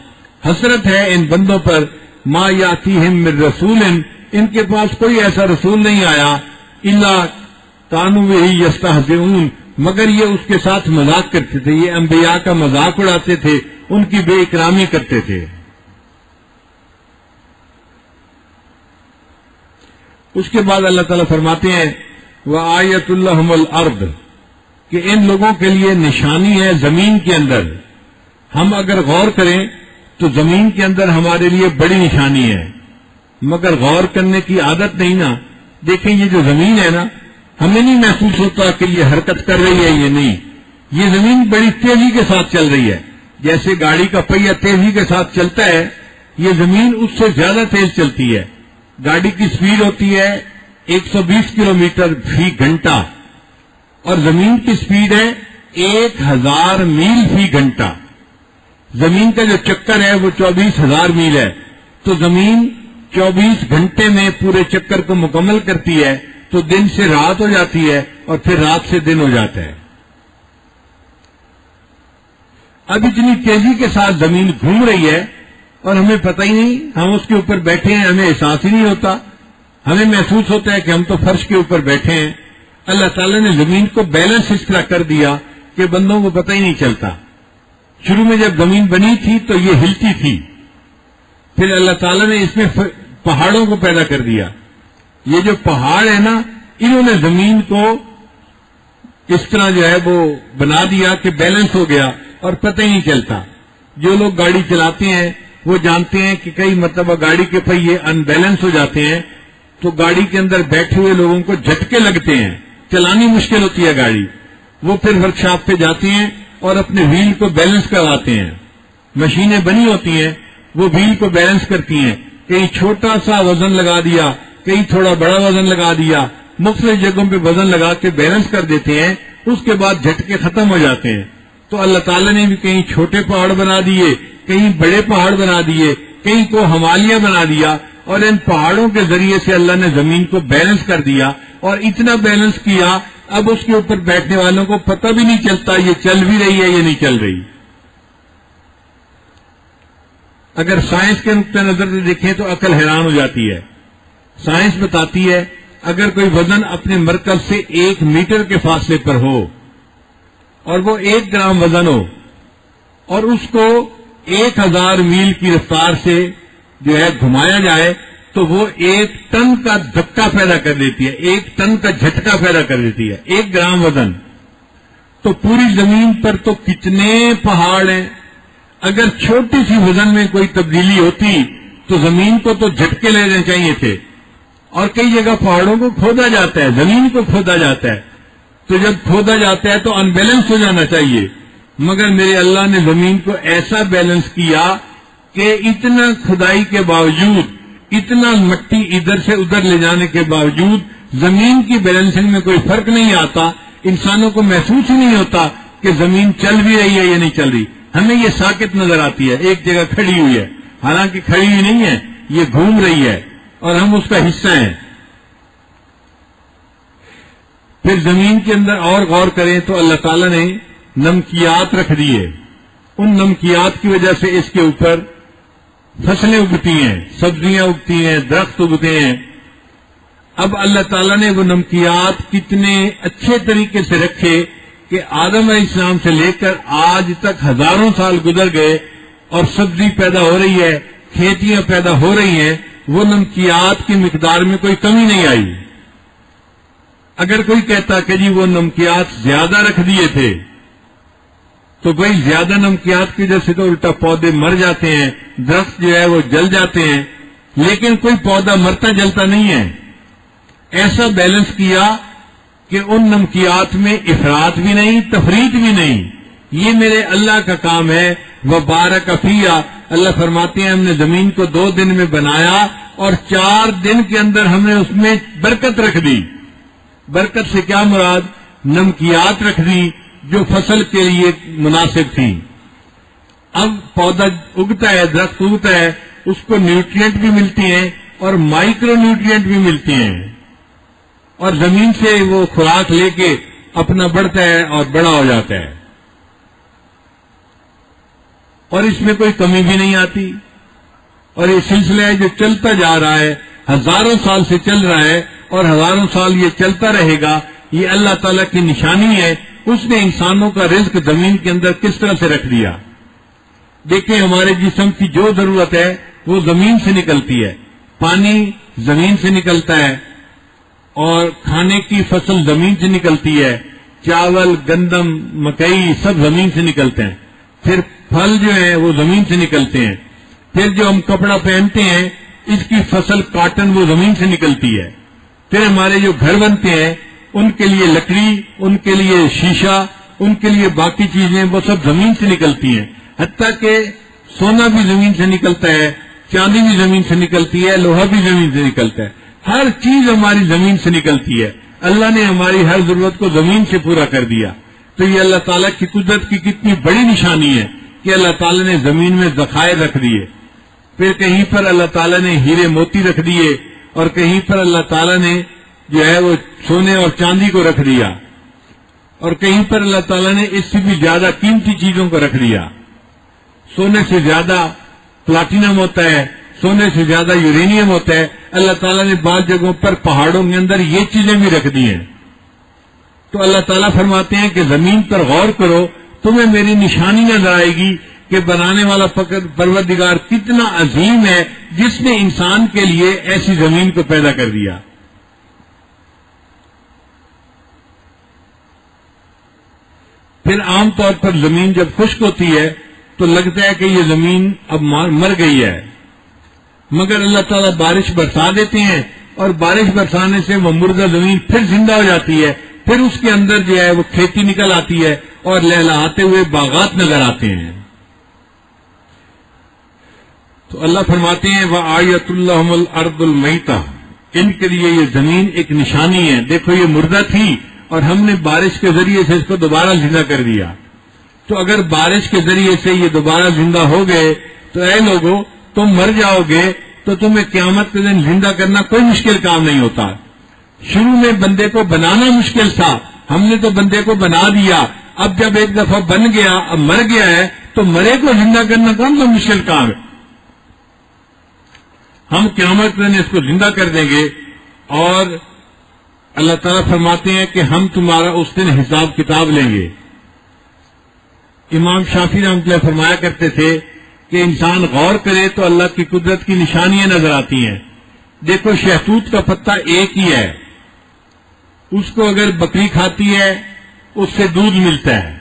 حسرت ہے ان بندوں پر, ما یاتیہم من رسول, ان کے پاس کوئی ایسا رسول نہیں آیا, الا کانوا بہ یستہزئون, مگر یہ اس کے ساتھ مذاق کرتے تھے, یہ انبیاء کا مذاق اڑاتے تھے, ان کی بے اکرامی کرتے تھے. اس کے بعد اللہ تعالیٰ فرماتے ہیں وآیۃ لہم الارض, کہ ان لوگوں کے لیے نشانی ہے زمین کے اندر. ہم اگر غور کریں تو زمین کے اندر ہمارے لیے بڑی نشانی ہے, مگر غور کرنے کی عادت نہیں نا. دیکھیں یہ جو زمین ہے نا, ہمیں نہیں محسوس ہوتا کہ یہ حرکت کر رہی ہے, یہ نہیں, یہ زمین بڑی تیزی کے ساتھ چل رہی ہے. جیسے گاڑی کا پہیہ تیزی کے ساتھ چلتا ہے, یہ زمین اس سے زیادہ تیز چلتی ہے. گاڑی کی سپیڈ ہوتی ہے 120 کلومیٹر فی گھنٹہ, اور زمین کی سپیڈ ہے 1000 میل فی گھنٹہ. زمین کا جو چکر ہے وہ 24,000 میل ہے, تو زمین 24 گھنٹے میں پورے چکر کو مکمل کرتی ہے. تو دن سے رات ہو جاتی ہے اور پھر رات سے دن ہو جاتا ہے. اب اتنی تیزی کے ساتھ زمین گھوم رہی ہے اور ہمیں پتہ ہی نہیں, ہم اس کے اوپر بیٹھے ہیں, ہمیں احساس ہی نہیں ہوتا. ہمیں محسوس ہوتا ہے کہ ہم تو فرش کے اوپر بیٹھے ہیں. اللہ تعالیٰ نے زمین کو بیلنس اس طرح کر دیا کہ بندوں کو پتہ ہی نہیں چلتا. شروع میں جب زمین بنی تھی تو یہ ہلتی تھی, پھر اللہ تعالیٰ نے اس میں پہاڑوں کو پیدا کر دیا. یہ جو پہاڑ ہے نا, انہوں نے زمین کو اس طرح جو ہے وہ بنا دیا کہ بیلنس ہو گیا اور پتہ ہی نہیں چلتا. جو لوگ گاڑی چلاتے ہیں وہ جانتے ہیں کہ کئی مرتبہ گاڑی کے پہیے ان بیلنس ہو جاتے ہیں تو گاڑی کے اندر بیٹھے ہوئے لوگوں کو جھٹکے لگتے ہیں, چلانی مشکل ہوتی ہے گاڑی. وہ پھر ورکشاپ پہ جاتے ہیں اور اپنے وہیل کو بیلنس کرواتے ہیں. مشینیں بنی ہوتی ہیں, وہ وہیل کو بیلنس کرتی ہیں. کہیں چھوٹا سا وزن لگا دیا, کہیں تھوڑا بڑا وزن لگا دیا, مختلف جگہوں پہ وزن لگا کے بیلنس کر دیتے ہیں. اس کے بعد جھٹکے ختم ہو جاتے ہیں. تو اللہ تعالیٰ نے بھی کہیں چھوٹے پہاڑ بنا دیے, کہیں بڑے پہاڑ بنا دیے, کہیں کو ہمالیہ بنا دیا, اور ان پہاڑوں کے ذریعے سے اللہ نے زمین کو بیلنس کر دیا. اور اتنا بیلنس کیا اب اس کے اوپر بیٹھنے والوں کو پتہ بھی نہیں چلتا یہ چل بھی رہی ہے یا نہیں چل رہی. اگر سائنس کے نقطۂ نظر سے دیکھیں تو عقل حیران ہو جاتی ہے. سائنس بتاتی ہے اگر کوئی وزن اپنے مرکز سے 1 میٹر کے فاصلے پر ہو اور وہ 1 گرام وزن ہو اور اس کو 1000 میل کی رفتار سے جو ہے گھمایا جائے تو وہ 1 ٹن کا دھکا پیدا کر دیتی ہے, 1 ٹن کا جھٹکا پیدا کر دیتی ہے. 1 گرام وزن تو پوری زمین پر تو کتنے پہاڑ ہیں. اگر چھوٹی سی وزن میں کوئی تبدیلی ہوتی تو زمین کو تو جھٹکے لینے چاہیے تھے. اور کئی جگہ پہاڑوں کو کھودا جاتا ہے, زمین کو کھودا جاتا ہے, تو جب کھودا جاتا ہے تو ان بیلنس ہو جانا چاہیے. مگر میرے اللہ نے زمین کو ایسا بیلنس کیا کہ اتنا کھدائی کے باوجود, اتنا مٹی ادھر سے ادھر لے جانے کے باوجود زمین کی بیلنسنگ میں کوئی فرق نہیں آتا. انسانوں کو محسوس ہی نہیں ہوتا کہ زمین چل بھی رہی ہے یا نہیں چل رہی. ہمیں یہ ساکت نظر آتی ہے, ایک جگہ کھڑی ہوئی ہے, حالانکہ کھڑی ہوئی نہیں ہے, یہ گھوم رہی ہے اور ہم اس کا حصہ ہیں. پھر زمین کے اندر اور غور کریں تو اللہ تعالیٰ نے نمکیات رکھ دیے. ان نمکیات کی وجہ سے اس کے اوپر فصلیں اگتی ہیں, سبزیاں اگتی ہیں, درخت اگتے ہیں. اب اللہ تعالیٰ نے وہ نمکیات کتنے اچھے طریقے سے رکھے کہ آدم علیہ السلام سے لے کر آج تک ہزاروں سال گزر گئے اور سبزی پیدا ہو رہی ہے, کھیتیاں پیدا ہو رہی ہیں. وہ نمکیات کی مقدار میں کوئی کمی نہیں آئی. اگر کوئی کہتا کہ جی وہ نمکیات زیادہ رکھ دیے تھے تو بھائی زیادہ نمکیات کی وجہ سے تو الٹا پودے مر جاتے ہیں, درخت جو ہے وہ جل جاتے ہیں, لیکن کوئی پودا مرتا جلتا نہیں ہے. ایسا بیلنس کیا کہ ان نمکیات میں افراط بھی نہیں, تفریط بھی نہیں. یہ میرے اللہ کا کام ہے. وبارک فیہا, اللہ فرماتے ہیں ہم نے زمین کو 2 دن میں بنایا اور 4 دن کے اندر ہم نے اس میں برکت رکھ دی. برکت سے کیا مراد؟ نمکیات رکھ دی جو فصل کے لیے مناسب تھی. اب پودا اگتا ہے, درخت اگتا ہے, اس کو نیوٹرینٹ بھی ملتی ہیں اور مائکرو نیوٹرینٹ بھی ملتی ہیں, اور زمین سے وہ خوراک لے کے اپنا بڑھتا ہے اور بڑا ہو جاتا ہے, اور اس میں کوئی کمی بھی نہیں آتی. اور یہ سلسلہ ہے جو چلتا جا رہا ہے, ہزاروں سال سے چل رہا ہے اور ہزاروں سال یہ چلتا رہے گا. یہ اللہ تعالیٰ کی نشانی ہے. اس نے انسانوں کا رزق زمین کے اندر کس طرح سے رکھ دیا. دیکھیں ہمارے جسم کی جو ضرورت ہے وہ زمین سے نکلتی ہے. پانی زمین سے نکلتا ہے اور کھانے کی فصل زمین سے نکلتی ہے. چاول, گندم, مکئی سب زمین سے نکلتے ہیں. پھر پھل جو ہیں وہ زمین سے نکلتے ہیں. پھر جو ہم کپڑا پہنتے ہیں اس کی فصل کاٹن وہ زمین سے نکلتی ہے. پھر ہمارے جو گھر بنتے ہیں ان کے لیے لکڑی, ان کے لیے شیشہ, ان کے لیے باقی چیزیں وہ سب زمین سے نکلتی ہیں. حتیٰ کہ سونا بھی زمین سے نکلتا ہے, چاندی بھی زمین سے نکلتی ہے, لوہا بھی زمین سے نکلتا ہے. ہر چیز ہماری زمین سے نکلتی ہے. اللہ نے ہماری ہر ضرورت کو زمین سے پورا کر دیا. تو یہ اللہ تعالیٰ کی قدرت کی کتنی بڑی نشانی ہے کہ اللہ تعالیٰ نے زمین میں ذخائر رکھ دیے. پھر کہیں پر اللہ تعالیٰ نے ہیرے موتی رکھ دیے اور کہیں پر اللہ تعالیٰ نے جو ہے وہ سونے اور چاندی کو رکھ دیا، اور کہیں پر اللہ تعالیٰ نے اس سے بھی زیادہ قیمتی چیزوں کو رکھ دیا. سونے سے زیادہ پلاٹینم ہوتا ہے، سونے سے زیادہ یورینیم ہوتا ہے. اللہ تعالیٰ نے بعض جگہوں پر پہاڑوں کے اندر یہ چیزیں بھی رکھ دی ہیں. تو اللہ تعالیٰ فرماتے ہیں کہ زمین پر غور کرو، تمہیں میری نشانی نظر آئے گی کہ بنانے والا پروردگار کتنا عظیم ہے جس نے انسان کے لیے ایسی زمین کو پیدا کر دیا. پھر عام طور پر زمین جب خشک ہوتی ہے تو لگتا ہے کہ یہ زمین اب مر گئی ہے، مگر اللہ تعالیٰ بارش برسا دیتے ہیں، اور بارش برسانے سے وہ مردہ زمین پھر زندہ ہو جاتی ہے. پھر اس کے اندر جو ہے وہ کھیتی نکل آتی ہے اور لہلہاتے ہوئے باغات نظر آتے ہیں. تو اللہ فرماتے ہیں وَآیَةُ اللَّهُمُ الْأَرْضُ الْمَيْتَةُ، ان کے لیے یہ زمین ایک نشانی ہے. دیکھو یہ مردہ تھی اور ہم نے بارش کے ذریعے سے اس کو دوبارہ زندہ کر دیا. تو اگر بارش کے ذریعے سے یہ دوبارہ زندہ ہو گئے تو اے لوگوں، تم مر جاؤ گے تو تمہیں قیامت کے دن زندہ کرنا کوئی مشکل کام نہیں ہوتا. شروع میں بندے کو بنانا مشکل تھا، ہم نے تو بندے کو بنا دیا. اب جب ایک دفعہ بن گیا، اب مر گیا ہے، تو مرے کو زندہ کرنا کون سا مشکل کام ہے؟ ہم قیامت کے دن اس کو زندہ کر دیں گے. اور اللہ تعالیٰ فرماتے ہیں کہ ہم تمہارا اس دن حساب کتاب لیں گے. امام شافعی رحمۃ اللہ فرمایا کرتے تھے کہ انسان غور کرے تو اللہ کی قدرت کی نشانیاں نظر آتی ہیں. دیکھو شہتوت کا پتا ایک ہی ہے، اس کو اگر بکری کھاتی ہے اس سے دودھ ملتا ہے.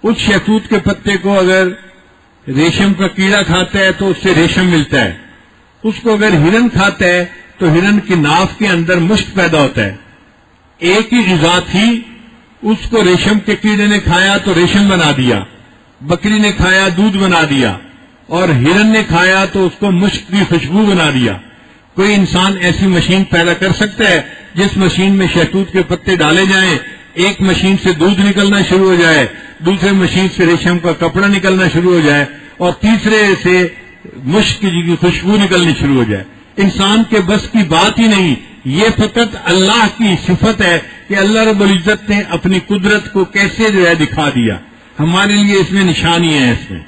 اس شہتوت کے پتے کو اگر ریشم کا کیڑا کھاتا ہے تو اس سے ریشم ملتا ہے. اس کو اگر ہرن کھاتا ہے تو ہرن کی ناف کے اندر مشک پیدا ہوتا ہے. ایک ہی غذا تھی، اس کو ریشم کے کیڑے نے کھایا تو ریشم بنا دیا، بکری نے کھایا دودھ بنا دیا، اور ہرن نے کھایا تو اس کو مشک کی خوشبو بنا دیا. کوئی انسان ایسی مشین پیدا کر سکتا ہے جس مشین میں شہتوت کے پتے ڈالے جائیں، ایک مشین سے دودھ نکلنا شروع ہو جائے، دوسرے مشین سے ریشم کا کپڑا نکلنا شروع ہو جائے، اور تیسرے سے مشک کی خوشبو نکلنی شروع ہو جائے؟ انسان کے بس کی بات ہی نہیں. یہ فقط اللہ کی صفت ہے کہ اللہ رب العزت نے اپنی قدرت کو کیسے جو ہے دکھا دیا. ہمارے لیے اس میں نشانی ہے. اس میں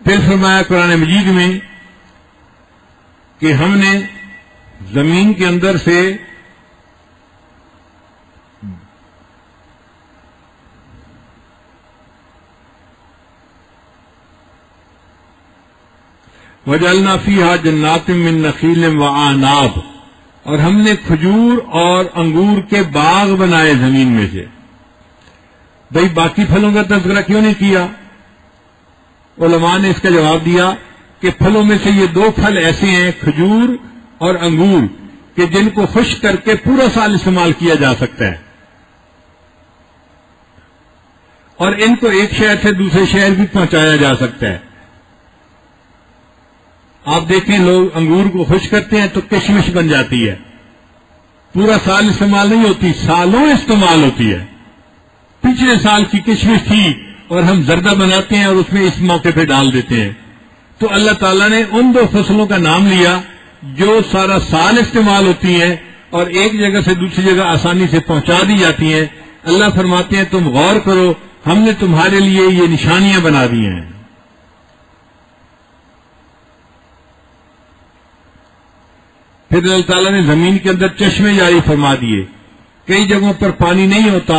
پھر فرمایا قرآن مجید میں کہ ہم نے زمین کے اندر سے وَجَعَلْنَا فِيهَا جَنَّاتٍ مِّن نَخِيلٍ وَأَعْنَابٍ، اور ہم نے کھجور اور انگور کے باغ بنائے زمین میں سے. بھئی باقی پھلوں کا تذکرہ کیوں نہیں کیا؟ علماء نے اس کا جواب دیا کہ پھلوں میں سے یہ دو پھل ایسے ہیں، کھجور اور انگور، کہ جن کو خشک کر کے پورا سال استعمال کیا جا سکتا ہے، اور ان کو ایک شہر سے دوسرے شہر بھی پہنچایا جا سکتا ہے. آپ دیکھیں لوگ انگور کو خشک کرتے ہیں تو کشمش بن جاتی ہے، پورا سال استعمال نہیں ہوتی، سالوں استعمال ہوتی ہے. پچھلے سال کی کشمش تھی اور ہم زردہ بناتے ہیں اور اس میں اس موقع پہ ڈال دیتے ہیں. تو اللہ تعالیٰ نے ان دو فصلوں کا نام لیا جو سارا سال استعمال ہوتی ہیں اور ایک جگہ سے دوسری جگہ آسانی سے پہنچا دی جاتی ہیں. اللہ فرماتے ہیں تم غور کرو، ہم نے تمہارے لیے یہ نشانیاں بنا دی ہیں. پھر اللہ تعالیٰ نے زمین کے اندر چشمے جاری فرما دیے. کئی جگہوں پر پانی نہیں ہوتا،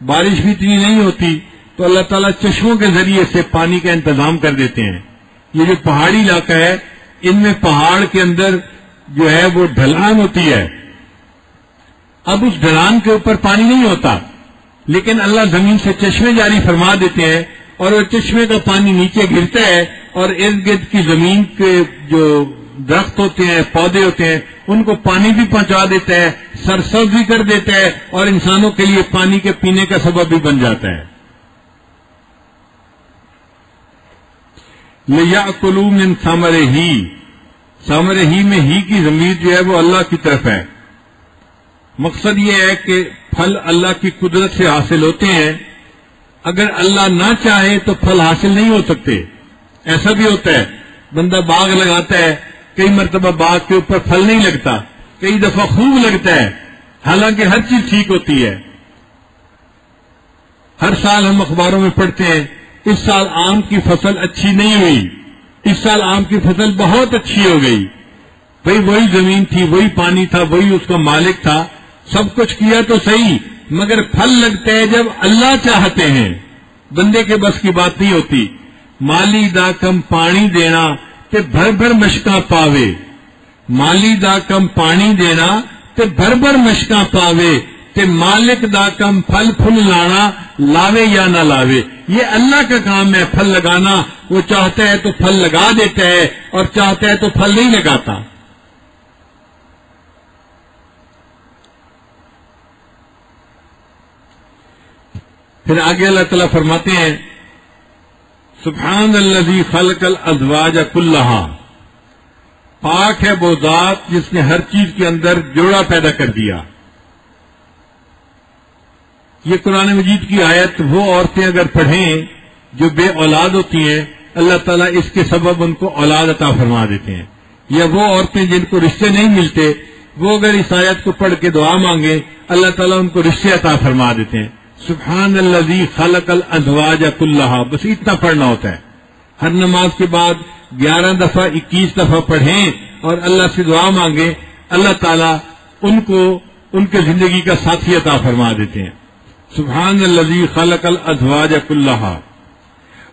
بارش بھی اتنی نہیں ہوتی، تو اللہ تعالیٰ چشموں کے ذریعے سے پانی کا انتظام کر دیتے ہیں. یہ جو پہاڑی علاقہ ہے، ان میں پہاڑ کے اندر جو ہے وہ ڈھلان ہوتی ہے. اب اس ڈھلان کے اوپر پانی نہیں ہوتا، لیکن اللہ زمین سے چشمے جاری فرما دیتے ہیں، اور وہ چشمے کا پانی نیچے گرتا ہے اور ارد گرد کی زمین کے جو درخت ہوتے ہیں، پودے ہوتے ہیں، ان کو پانی بھی پہنچا دیتا ہے، سرسبز بھی کر دیتا ہے، اور انسانوں کے لیے پانی کے پینے کا سبب بھی بن جاتا ہے. لِيَأْكُلُوا مِنْ ثَمَرِهِ، ثمرہ میں ہی کی ضمیر جو ہے وہ اللہ کی طرف ہے. مقصد یہ ہے کہ پھل اللہ کی قدرت سے حاصل ہوتے ہیں. اگر اللہ نہ چاہے تو پھل حاصل نہیں ہو سکتے. ایسا بھی ہوتا ہے بندہ باغ لگاتا ہے، کئی مرتبہ باغ کے اوپر پھل نہیں لگتا، کئی دفعہ خوب لگتا ہے، حالانکہ ہر چیز ٹھیک ہوتی ہے۔ ہر سال ہم اخباروں میں پڑھتے ہیں اس سال آم کی فصل اچھی نہیں ہوئی، اس سال آم کی فصل بہت اچھی ہو گئی۔ بھئی وہی زمین تھی، وہی پانی تھا، وہی اس کا مالک تھا، سب کچھ کیا تو صحیح، مگر پھل لگتا ہے جب اللہ چاہتے ہیں، بندے کے بس کی بات نہیں ہوتی۔ مالی دا کم پانی دینا تے بھر بھر مشکاں پاوے، مالی دا کم پانی دینا تے بھر بھر مشکاں پاوے، تے مالک دا کم پھل پھل لانا، لاوے یا نہ لاوے۔ یہ اللہ کا کام ہے پھل لگانا، وہ چاہتا ہے تو پھل لگا دیتا ہے اور چاہتا ہے تو پھل نہیں لگاتا۔ پھر آگے اللہ تعالیٰ فرماتے ہیں سبحان الذی خلق الازواج کلھا، پاک ہے وہ ذات جس نے ہر چیز کے اندر جوڑا پیدا کر دیا۔ یہ قرآن مجید کی آیت وہ عورتیں اگر پڑھیں جو بے اولاد ہوتی ہیں، اللہ تعالیٰ اس کے سبب ان کو اولاد عطا فرما دیتے ہیں، یا وہ عورتیں جن کو رشتے نہیں ملتے، وہ اگر اس آیت کو پڑھ کے دعا مانگیں اللہ تعالیٰ ان کو رشتے عطا فرما دیتے ہیں۔ سبحان الذی خلق الازواج کلھا، بس اتنا پڑھنا ہوتا ہے۔ ہر نماز کے بعد 11 دفعہ 21 دفعہ پڑھیں اور اللہ سے دعا مانگیں، اللہ تعالیٰ ان کو ان کے زندگی کا ساتھی عطا فرما دیتے ہیں۔ سبحان الذی خلق الازواج کلھا۔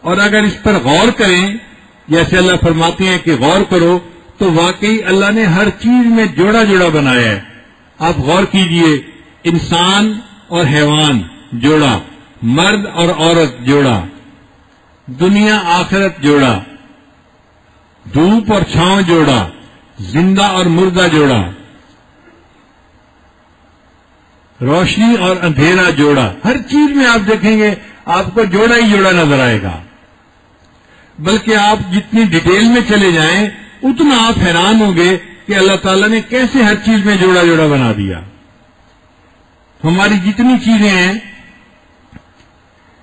اور اگر اس پر غور کریں، جیسے اللہ فرماتے ہیں کہ غور کرو، تو واقعی اللہ نے ہر چیز میں جوڑا جوڑا بنایا ہے۔ آپ غور کیجئے، انسان اور حیوان جوڑا، مرد اور عورت جوڑا، دنیا آخرت جوڑا، دھوپ اور چھاؤں جوڑا، زندہ اور مردہ جوڑا، روشنی اور اندھیرا جوڑا۔ ہر چیز میں آپ دیکھیں گے آپ کو جوڑا ہی جوڑا نظر آئے گا، بلکہ آپ جتنی ڈیٹیل میں چلے جائیں اتنا آپ حیران ہوں گے کہ اللہ تعالیٰ نے کیسے ہر چیز میں جوڑا جوڑا بنا دیا۔ ہماری جتنی چیزیں ہیں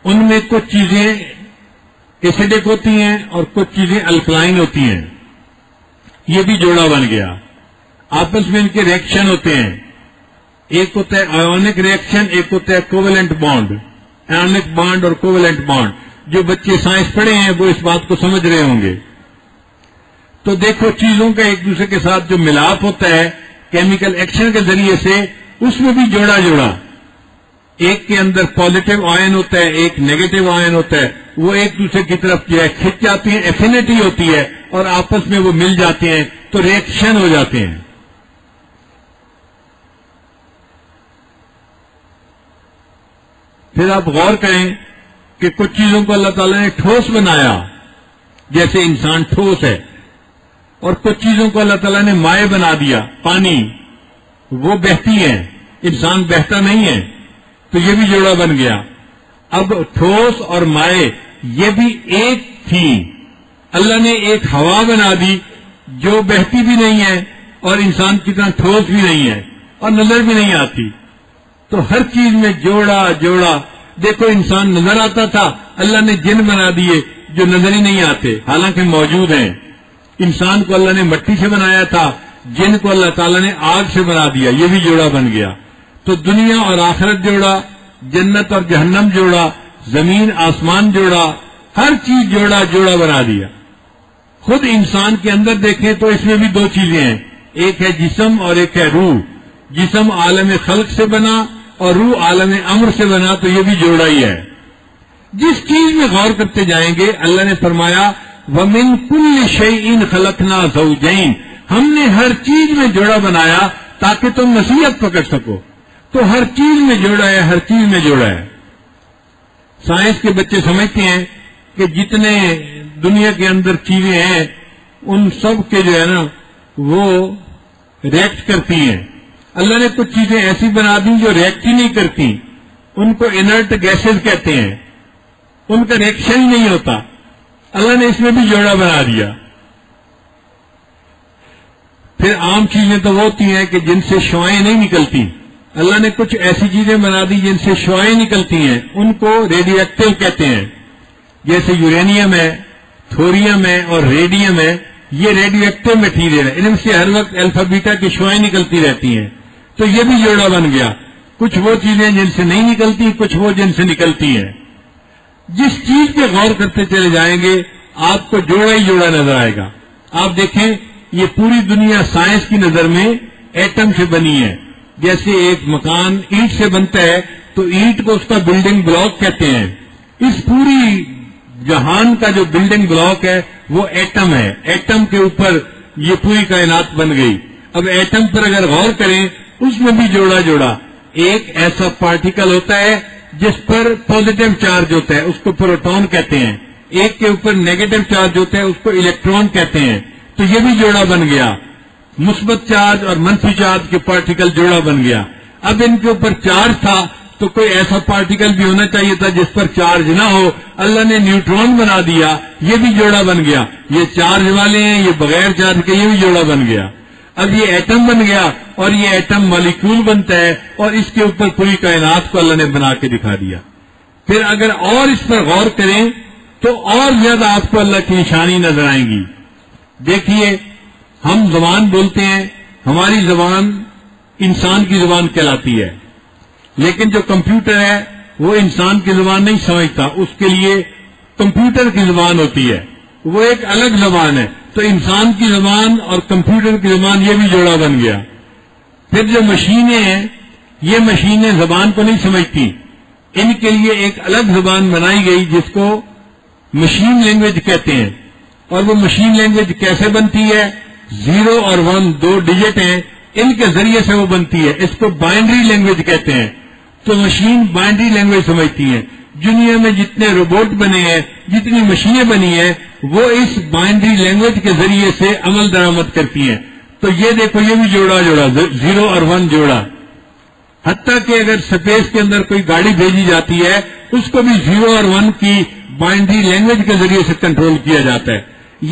ان میں کچھ چیزیں ایسیڈک ہوتی ہیں اور کچھ چیزیں الکلائن ہوتی ہیں، یہ بھی جوڑا بن گیا۔ آپس میں ان کے ریئیکشن ہوتے ہیں، ایک ہوتا ہے آیونک ریئیکشن، ایک ہوتا ہے کوویلنٹ بانڈ، آیونک بانڈ اور کوویلنٹ بانڈ۔ جو بچے سائنس پڑھے ہیں وہ اس بات کو سمجھ رہے ہوں گے۔ تو دیکھو چیزوں کا ایک دوسرے کے ساتھ جو ملاپ ہوتا ہے کیمیکل ایکشن کے ذریعے سے، اس میں بھی جوڑا جوڑا، ایک کے اندر پازیٹو آئن ہوتا ہے، ایک نیگیٹو آئن ہوتا ہے، وہ ایک دوسرے کی طرف جو ہے کھنچ جاتی ہیں، ایفینٹی ہوتی ہے اور آپس میں وہ مل جاتے ہیں تو ریئیکشن ہو جاتے ہیں۔ پھر آپ غور کریں کہ کچھ چیزوں کو اللہ تعالیٰ نے ٹھوس بنایا، جیسے انسان ٹھوس ہے، اور کچھ چیزوں کو اللہ تعالیٰ نے مائع بنا دیا، پانی، وہ بہتی ہیں، انسان بہتا نہیں ہے، تو یہ بھی جوڑا بن گیا۔ اب ٹھوس اور مائع یہ بھی ایک تھی، اللہ نے ایک ہوا بنا دی جو بہتی بھی نہیں ہے اور انسان کی طرح ٹھوس بھی نہیں ہے اور نظر بھی نہیں آتی۔ تو ہر چیز میں جوڑا جوڑا۔ دیکھو انسان نظر آتا تھا، اللہ نے جن بنا دیے جو نظر ہی نہیں آتے حالانکہ موجود ہیں۔ انسان کو اللہ نے مٹی سے بنایا تھا، جن کو اللہ تعالیٰ نے آگ سے بنا دیا، یہ بھی جوڑا بن گیا۔ تو دنیا اور آخرت جوڑا، جنت اور جہنم جوڑا، زمین آسمان جوڑا، ہر چیز جوڑا جوڑا بنا دیا۔ خود انسان کے اندر دیکھیں تو اس میں بھی دو چیزیں ہیں، ایک ہے جسم اور ایک ہے روح۔ جسم عالم خلق سے بنا اور روح عالم امر سے بنا، تو یہ بھی جوڑا ہی ہے۔ جس چیز میں غور کرتے جائیں گے اللہ نے فرمایا وَمِن كُلِّ شَيْءٍ خَلَقْنَا زَوْجَيْنِ، ہم نے ہر چیز میں جوڑا بنایا تاکہ تم نصیحت پکڑ سکو۔ تو ہر چیز میں جوڑا ہے، ہر چیز میں جوڑا ہے۔ سائنس کے بچے سمجھتے ہیں کہ جتنے دنیا کے اندر چیزیں ہیں ان سب کے جو ہے نا وہ ریئیکٹ کرتی ہیں۔ اللہ نے کچھ چیزیں ایسی بنا دی جو ریئیکٹ ہی نہیں کرتی، ان کو انرٹ گیسز کہتے ہیں، ان کا ریئیکشن ہی نہیں ہوتا۔ اللہ نے اس میں بھی جوڑا بنا دیا۔ پھر عام چیزیں تو وہ ہوتی ہیں کہ جن سے شعاعیں نہیں نکلتی، اللہ نے کچھ ایسی چیزیں بنا دی جن سے شعاعیں نکلتی ہیں، ان کو ریڈیو ایکٹیو کہتے ہیں، جیسے یورینیم ہے، تھوریم ہے اور ریڈیم ہے، یہ ریڈیو ایکٹیو مٹیریل ہے، ان سے ہر وقت الفا بیٹا کی شعاعیں نکلتی رہتی ہیں، تو یہ بھی جوڑا بن گیا۔ کچھ وہ چیزیں جن سے نہیں نکلتی، کچھ وہ جن سے نکلتی ہیں۔ جس چیز پہ غور کرتے چلے جائیں گے آپ کو جوڑا ہی جوڑا نظر آئے گا۔ آپ دیکھیں یہ پوری دنیا سائنس کی نظر میں ایٹم سے بنی ہے۔ جیسے ایک مکان اینٹ سے بنتا ہے تو اینٹ کو اس کا بلڈنگ بلاک کہتے ہیں، اس پوری جہان کا جو بلڈنگ بلاک ہے وہ ایٹم ہے۔ ایٹم کے اوپر یہ پوری کائنات بن گئی۔ اب ایٹم پر اگر غور کریں اس میں بھی جوڑا جوڑا، ایک ایسا پارٹیکل ہوتا ہے جس پر پازیٹو چارج ہوتا ہے، اس کو پروٹون کہتے ہیں، ایک کے اوپر نیگیٹو چارج ہوتا ہے، اس کو الیکٹران کہتے ہیں، تو یہ بھی جوڑا بن گیا۔ مثبت چارج اور منفی چارج کے پارٹیکل جوڑا بن گیا۔ اب ان کے اوپر چارج تھا تو کوئی ایسا پارٹیکل بھی ہونا چاہیے تھا جس پر چارج نہ ہو، اللہ نے نیوٹرون بنا دیا، یہ بھی جوڑا بن گیا۔ یہ چارج والے ہیں، یہ بغیر چارج کے، یہ بھی جوڑا بن گیا۔ اب یہ ایٹم بن گیا اور یہ ایٹم مالیکول بنتا ہے اور اس کے اوپر پوری کائنات کو اللہ نے بنا کے دکھا دیا۔ پھر اگر اور اس پر غور کریں تو اور زیادہ آپ کو اللہ کی نشانی نظر آئیں گی۔ دیکھیے ہم زبان بولتے ہیں، ہماری زبان انسان کی زبان کہلاتی ہے، لیکن جو کمپیوٹر ہے وہ انسان کی زبان نہیں سمجھتا، اس کے لیے کمپیوٹر کی زبان ہوتی ہے، وہ ایک الگ زبان ہے۔ تو انسان کی زبان اور کمپیوٹر کی زبان یہ بھی جوڑا بن گیا۔ پھر جو مشینیں ہیں یہ مشینیں زبان کو نہیں سمجھتی، ان کے لیے ایک الگ زبان بنائی گئی جس کو مشین لینگویج کہتے ہیں۔ اور وہ مشین لینگویج کیسے بنتی ہے؟ 0 اور 1 دو ڈیجٹ ہیں، ان کے ذریعے سے وہ بنتی ہے، اس کو بائنڈری لینگویج کہتے ہیں۔ تو مشین بائنڈری لینگویج سمجھتی ہیں۔ دنیا میں جتنے روبوٹ بنے ہیں، جتنی مشینیں بنی ہیں، وہ اس بائنڈری لینگویج کے ذریعے سے عمل درآمد کرتی ہیں۔ تو یہ دیکھو یہ بھی جوڑا جوڑا 0 اور 1 جوڑا۔ حتیٰ کہ اگر سپیس کے اندر کوئی گاڑی بھیجی جاتی ہے اس کو بھی 0 اور 1 کی بائنڈری لینگویج کے ذریعے سے کنٹرول کیا جاتا ہے۔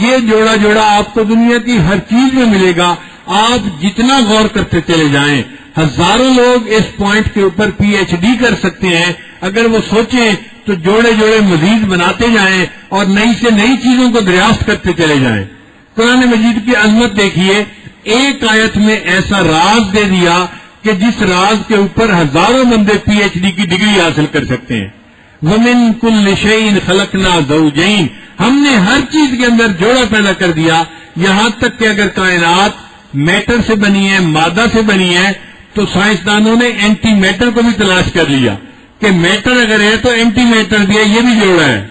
یہ جوڑا جوڑا آپ کو دنیا کی ہر چیز میں ملے گا۔ آپ جتنا غور کرتے چلے جائیں، ہزاروں لوگ اس پوائنٹ کے اوپر پی ایچ ڈی کر سکتے ہیں اگر وہ سوچیں تو جوڑے جوڑے مزید بناتے جائیں اور نئی سے نئی چیزوں کو دریافت کرتے چلے جائیں۔ قرآن مجید کی عظمت دیکھیے، ایک آیت میں ایسا راز دے دیا کہ جس راز کے اوپر ہزاروں بندے پی ایچ ڈی کی ڈگری حاصل کر سکتے ہیں۔ وَمِن كُلِّ شَيْءٍ خَلَقْنَا زَوْجَيْنِ، ہم نے ہر چیز کے اندر جوڑا پیدا کر دیا، یہاں تک کہ اگر کائنات میٹر سے بنی ہے، مادہ سے بنی ہے، تو سائنسدانوں نے اینٹی میٹر کو بھی تلاش کر لیا کہ میٹر اگر ہے تو اینٹی میٹر بھی ہے، یہ بھی جوڑا ہے۔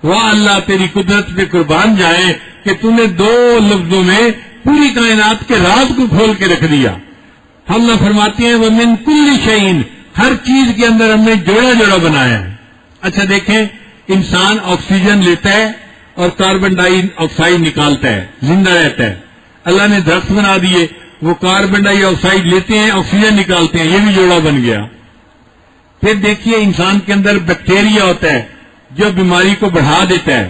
واہ اللہ تیری قدرت پہ قربان جائے کہ تم نے 2 لفظوں میں پوری کائنات کے راز کو کھول کے رکھ دیا۔ ہم نہ فرماتے ہیں وَمِن كُلِّ شَيْءٍ، ہر چیز کے اندر ہم نے جوڑا جوڑا بنایا ہے۔ اچھا دیکھیں، انسان آکسیجن لیتا ہے اور کاربن ڈائی آکسائڈ نکالتا ہے، زندہ رہتا ہے۔ اللہ نے درخت بنا دیے، وہ کاربن ڈائی آکسائڈ لیتے ہیں، آکسیجن نکالتے ہیں، یہ بھی جوڑا بن گیا۔ پھر دیکھیے انسان کے اندر بیکٹیریا ہوتا ہے جو بیماری کو بڑھا دیتا ہے،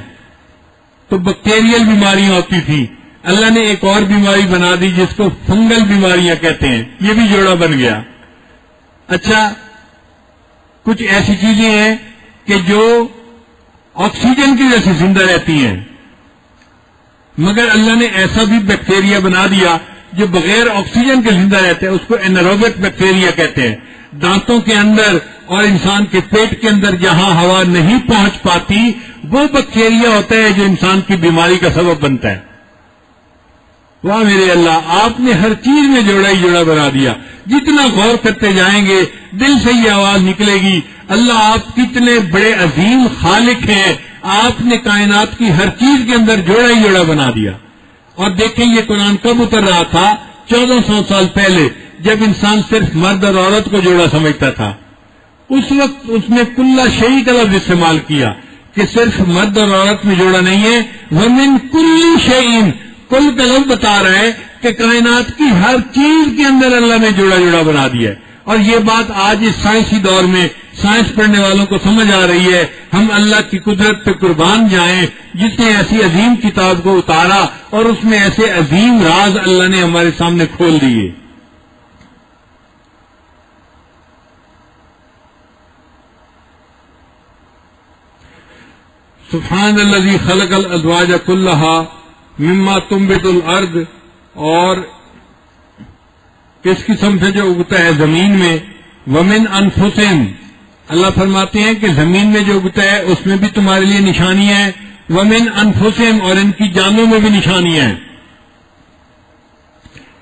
تو بیکٹیریل بیماریاں ہوتی تھی، اللہ نے ایک اور بیماری بنا دی جس کو فنگل بیماریاں کہتے ہیں، یہ بھی جوڑا بن گیا۔ اچھا کچھ ایسی چیزیں ہیں کہ جو آکسیجن کی وجہ سے زندہ رہتی ہیں، مگر اللہ نے ایسا بھی بیکٹیریا بنا دیا جو بغیر آکسیجن کے زندہ رہتے ہیں، اس کو انیروبک بیکٹیریا کہتے ہیں۔ دانتوں کے اندر اور انسان کے پیٹ کے اندر جہاں ہوا نہیں پہنچ پاتی وہ بیکٹیریا ہوتا ہے جو انسان کی بیماری کا سبب بنتا ہے۔ واہ میرے اللہ، آپ نے ہر چیز میں جوڑا ہی جوڑا بنا دیا۔ جتنا غور کرتے جائیں گے دل سے یہ آواز نکلے گی، اللہ آپ کتنے بڑے عظیم خالق ہیں، آپ نے کائنات کی ہر چیز کے اندر جوڑا ہی جوڑا بنا دیا۔ اور دیکھیں یہ قرآن کب اتر رہا تھا؟ 1400 سال پہلے، جب انسان صرف مرد اور عورت کو جوڑا سمجھتا تھا۔ اس وقت اس نے کل شیء کا لفظ استعمال کیا کہ صرف مرد اور عورت میں جوڑا نہیں ہے، وَمِن كُلِّ شَيْءٍ، کل کا لفظ بتا رہا ہے کہ کائنات کی ہر چیز کے اندر اللہ نے جوڑا جوڑا بنا دیا ہے۔ اور یہ بات آج اس سائنسی دور میں سائنس پڑھنے والوں کو سمجھ آ رہی ہے۔ ہم اللہ کی قدرت پہ قربان جائیں، جس نے ایسی عظیم کتاب کو اتارا اور اس میں ایسے عظیم راز اللہ نے ہمارے سامنے کھول دیے۔ سبحان الذی خلق الازواج کلھا مما تنبت الارض، اور کس قسم سے جو اگتا ہے زمین میں، ومن انفسہم، اللہ فرماتے ہیں کہ زمین میں جو اگتا ہے اس میں بھی تمہارے لیے نشانیاں ہیں، ومن انفسہم، اور ان کی جانوں میں بھی نشانیاں ہیں۔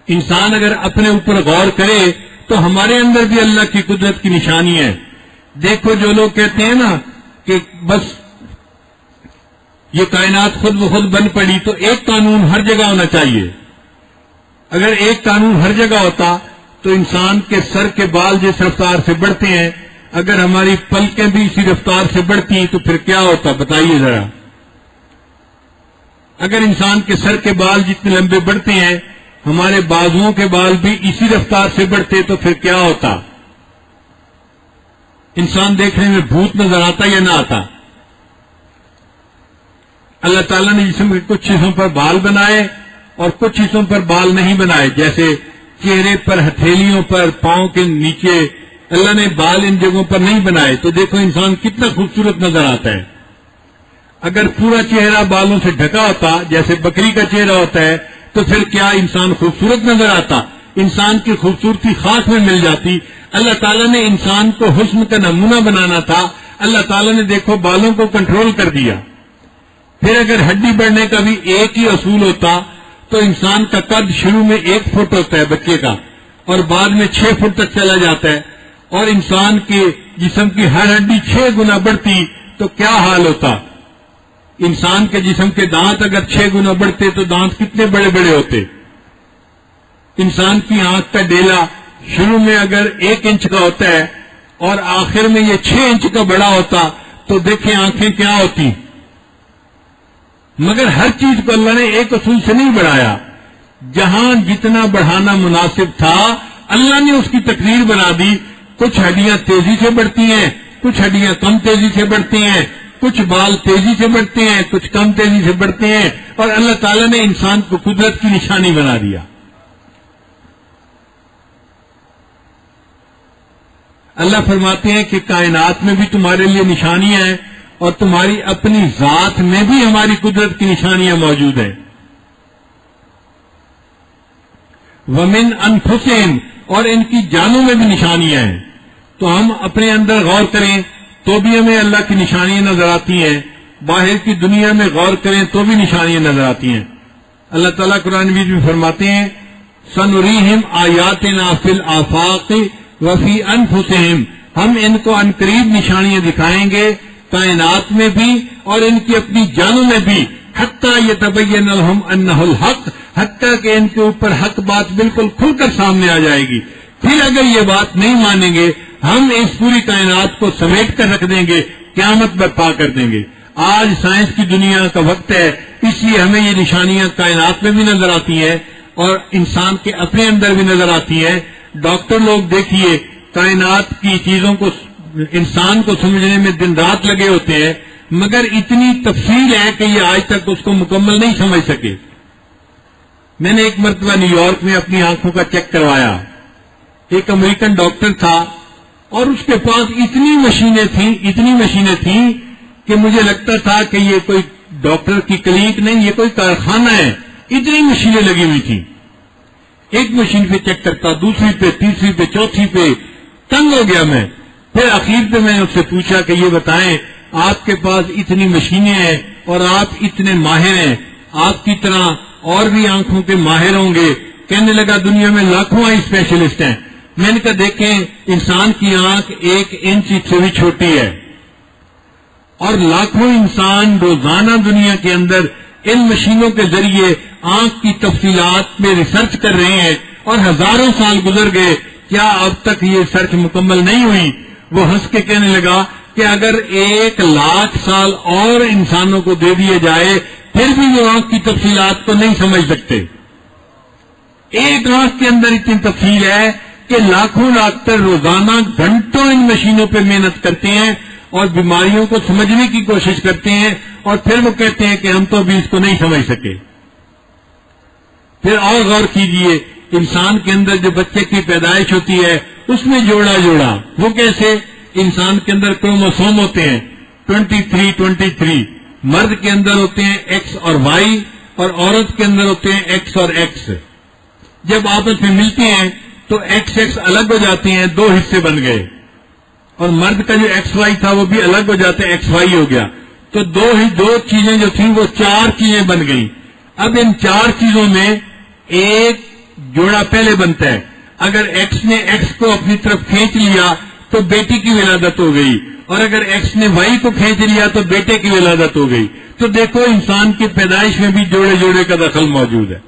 انسان اگر اپنے اوپر غور کرے تو ہمارے اندر بھی اللہ کی قدرت کی نشانی ہے۔ دیکھو جو لوگ کہتے ہیں نا کہ بس یہ کائنات خود بخود بن پڑی، تو ایک قانون ہر جگہ ہونا چاہیے۔ اگر ایک قانون ہر جگہ ہوتا تو انسان کے سر کے بال جس رفتار سے بڑھتے ہیں، اگر ہماری پلکیں بھی اسی رفتار سے بڑھتی تو پھر کیا ہوتا بتائیے ذرا۔ اگر انسان کے سر کے بال جتنے لمبے بڑھتے ہیں، ہمارے بازوؤں کے بال بھی اسی رفتار سے بڑھتے تو پھر کیا ہوتا؟ انسان دیکھنے میں بھوت نظر آتا یا نہ آتا؟ اللہ تعالیٰ نے جسم کے کچھ حصوں پر بال بنائے اور کچھ حصوں پر بال نہیں بنائے، جیسے چہرے پر، ہتھیلیوں پر، پاؤں کے نیچے اللہ نے بال ان جگہوں پر نہیں بنائے، تو دیکھو انسان کتنا خوبصورت نظر آتا ہے۔ اگر پورا چہرہ بالوں سے ڈھکا ہوتا جیسے بکری کا چہرہ ہوتا ہے تو پھر کیا انسان خوبصورت نظر آتا؟ انسان کی خوبصورتی خاص میں مل جاتی۔ اللہ تعالیٰ نے انسان کو حسن کا نمونہ بنانا تھا، اللہ تعالیٰ نے دیکھو بالوں کو کنٹرول کر دیا۔ پھر اگر ہڈی بڑھنے کا بھی ایک ہی اصول ہوتا تو انسان کا قد شروع میں 1 فٹ ہوتا ہے بچے کا، اور بعد میں 6 فٹ تک چلا جاتا ہے، اور انسان کے جسم کی ہر ہڈی 6 گنا بڑھتی تو کیا حال ہوتا؟ انسان کے جسم کے دانت اگر 6 گنا بڑھتے تو دانت کتنے بڑے بڑے ہوتے؟ انسان کی آنکھ کا ڈیلا شروع میں اگر 1 انچ کا ہوتا ہے اور آخر میں یہ 6 انچ کا بڑا ہوتا تو دیکھیں آنکھیں کیا ہوتی۔ مگر ہر چیز کو اللہ نے ایک اصول سے نہیں بڑھایا، جہاں جتنا بڑھانا مناسب تھا اللہ نے اس کی تقریر بنا دی۔ کچھ ہڈیاں تیزی سے بڑھتی ہیں، کچھ ہڈیاں کم تیزی سے بڑھتی ہیں، کچھ بال تیزی سے بڑھتے ہیں، کچھ کم تیزی سے بڑھتے ہیں، اور اللہ تعالیٰ نے انسان کو قدرت کی نشانی بنا دیا۔ اللہ فرماتے ہیں کہ کائنات میں بھی تمہارے لیے نشانیاں ہیں اور تمہاری اپنی ذات میں بھی ہماری قدرت کی نشانیاں موجود ہیں۔ ومن انفسہم، اور ان کی جانوں میں بھی نشانیاں ہیں۔ تو ہم اپنے اندر غور کریں تو بھی ہمیں اللہ کی نشانیاں نظر آتی ہیں، باہر کی دنیا میں غور کریں تو بھی نشانیاں نظر آتی ہیں۔ اللہ تعالیٰ قرآن مجید میں فرماتے ہیں سنریہم آیاتنا فی الآفاق وفی انفسہم، ہم ان کو عنقریب نشانیاں دکھائیں گے کائنات میں بھی اور ان کی اپنی جانوں میں بھی، حتیٰ یتبین لہم انہ الحق، حتیٰ کہ ان کے اوپر حق بات بالکل کھل کر سامنے آ جائے گی۔ پھر اگر یہ بات نہیں مانیں گے ہم اس پوری کائنات کو سمیٹ کر رکھ دیں گے، قیامت برپا کر دیں گے۔ آج سائنس کی دنیا کا وقت ہے، اس لیے ہمیں یہ نشانیاں کائنات میں بھی نظر آتی ہیں اور انسان کے اپنے اندر بھی نظر آتی ہیں۔ ڈاکٹر لوگ دیکھیے کائنات کی چیزوں کو، انسان کو سمجھنے میں دن رات لگے ہوتے ہیں، مگر اتنی تفصیل ہے کہ یہ آج تک اس کو مکمل نہیں سمجھ سکے۔ میں نے ایک مرتبہ نیو یارک میں اپنی آنکھوں کا چیک کروایا، ایک امریکن ڈاکٹر تھا اور اس کے پاس اتنی مشینیں تھیں کہ مجھے لگتا تھا کہ یہ کوئی ڈاکٹر کی کلینک نہیں، یہ کوئی کارخانہ ہے، اتنی مشینیں لگی ہوئی تھیں۔ ایک مشین پہ چیک کرتا، دوسری پہ، تیسری پہ، چوتھی پہ، تنگ ہو گیا میں۔ پھر آخر پہ میں نے اس سے پوچھا کہ یہ بتائیں آپ کے پاس اتنی مشینیں ہیں اور آپ اتنے ماہر ہیں، آپ کی طرح اور بھی آنکھوں کے ماہر ہوں گے؟ کہنے لگا دنیا میں لاکھوں آئی اسپیشلسٹ ہیں۔ میں نے کہا دیکھیں انسان کی آنکھ 1 انچ سے بھی چھوٹی ہے اور لاکھوں انسان روزانہ دنیا کے اندر ان مشینوں کے ذریعے آنکھ کی تفصیلات میں ریسرچ کر رہے ہیں اور ہزاروں سال گزر گئے، کیا اب تک یہ ریسرچ مکمل نہیں ہوئی؟ وہ ہنس کے کہنے لگا کہ اگر 1,00,000 سال اور انسانوں کو دے دیے جائے پھر بھی وہ آنکھ کی تفصیلات کو نہیں سمجھ سکتے۔ ایک آنکھ کے اندر اتنی تفصیل ہے کہ لاکھوں ڈاکٹر روزانہ گھنٹوں ان مشینوں پہ محنت کرتے ہیں اور بیماریوں کو سمجھنے کی کوشش کرتے ہیں، اور پھر وہ کہتے ہیں کہ ہم تو ابھی اس کو نہیں سمجھ سکے۔ پھر اور غور کیجئے، انسان کے اندر جو بچے کی پیدائش ہوتی ہے اس میں جوڑا وہ کیسے؟ انسان کے اندر کروموسوم ہوتے ہیں 23 مرد کے اندر ہوتے ہیں ایکس اور وائی، اور عورت کے اندر ہوتے ہیں ایکس اور ایکس. جب آپس میں ملتے ہیں تو ایکس ایکس الگ ہو جاتے ہیں، دو حصے بن گئے، اور مرد کا جو ایکس وائی تھا وہ بھی الگ ہو جاتا ہے، ایکس وائی ہو گیا. تو دو چیزیں جو تھیں وہ چار چیزیں بن گئی. اب ان چار چیزوں میں ایک جوڑا پہلے بنتا ہے. اگر ایکس نے ایکس کو اپنی طرف کھینچ لیا تو بیٹی کی ولادت ہو گئی، اور اگر ایکس نے وائی کو کھینچ لیا تو بیٹے کی ولادت ہو گئی. تو دیکھو انسان کی پیدائش میں بھی جوڑے جوڑے کا دخل موجود ہے.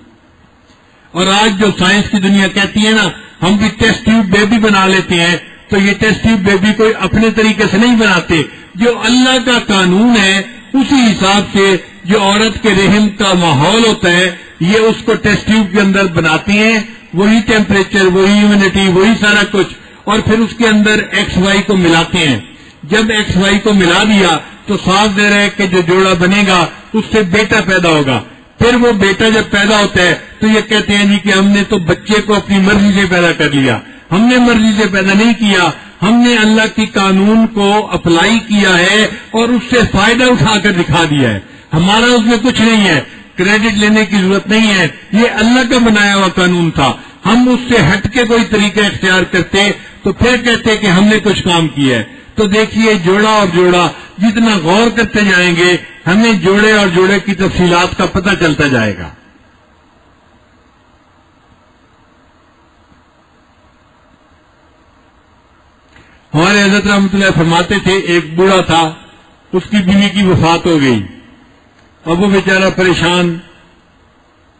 اور آج جو سائنس کی دنیا کہتی ہے نا ہم بھی ٹیسٹ ٹیوب بیبی بنا لیتے ہیں، تو یہ ٹیسٹ ٹیوب بیبی کوئی اپنے طریقے سے نہیں بناتے. جو اللہ کا قانون ہے اسی حساب سے جو عورت کے رحم کا ماحول ہوتا ہے یہ اس کو ٹیسٹ ٹیوب کے اندر بناتی ہیں، وہی ٹیمپریچر، وہی ہیومیڈیٹی، وہی سارا کچھ، اور پھر اس کے اندر ایکس وائی کو ملاتے ہیں. جب ایکس وائی کو ملا دیا تو صاف دے رہے کہ جو جوڑا بنے گا اس سے بیٹا پیدا ہوگا. پھر وہ بیٹا جب پیدا ہوتا ہے تو یہ کہتے ہیں جی کہ ہم نے تو بچے کو اپنی مرضی سے پیدا کر لیا. ہم نے مرضی سے پیدا نہیں کیا، ہم نے اللہ کی قانون کو اپلائی کیا ہے اور اس سے فائدہ اٹھا کر دکھا دیا ہے. ہمارا اس میں کچھ نہیں ہے، کریڈٹ لینے کی ضرورت نہیں ہے، یہ اللہ کا بنایا ہوا قانون تھا. ہم اس سے ہٹ کے کوئی طریقہ اختیار کرتے تو پھر کہتے کہ ہم نے کچھ کام کیا ہے. تو دیکھیے جوڑا اور جوڑا جتنا غور کرتے جائیں گے ہمیں جوڑے اور جوڑے کی تفصیلات کا پتہ چلتا جائے گا. ہمارے حضرت رحمۃ اللہ فرماتے تھے ایک بوڑھا تھا، اس کی بیوی کی وفات ہو گئی. اب وہ بیچارہ پریشان،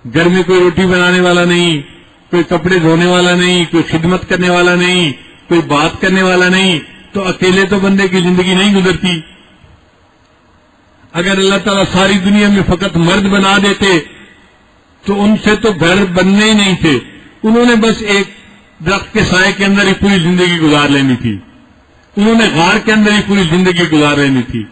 گھر میں کوئی روٹی بنانے والا نہیں، کوئی کپڑے دھونے والا نہیں، کوئی خدمت کرنے والا نہیں، کوئی بات کرنے والا نہیں. تو اکیلے تو بندے کی زندگی نہیں گزرتی. اگر اللہ تعالیٰ ساری دنیا میں فقط مرد بنا دیتے تو ان سے تو گھر بننے ہی نہیں تھے. انہوں نے بس ایک درخت کے سائے کے اندر ہی پوری زندگی گزار لینی تھی، انہوں نے غار کے اندر ہی پوری زندگی گزار لینی تھی.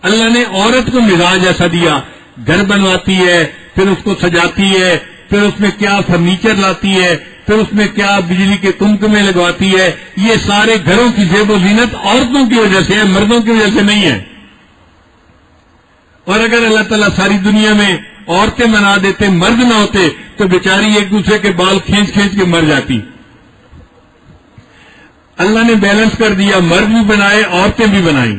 اللہ نے عورت کو مزاج ایسا دیا، گھر بنواتی ہے، پھر اس کو سجاتی ہے، پھر اس میں کیا فرنیچر لاتی ہے، پھر اس میں کیا بجلی کے کمکمے لگواتی ہے. یہ سارے گھروں کی زیب و زینت عورتوں کی وجہ سے ہے، مردوں کی وجہ سے نہیں ہے. اور اگر اللہ تعالیٰ ساری دنیا میں عورتیں بنا دیتے، مرد نہ ہوتے تو بیچاری ایک دوسرے کے بال کھینچ کھینچ کے مر جاتی. اللہ نے بیلنس کر دیا، مرد بھی بنائے، عورتیں بھی بنائیں.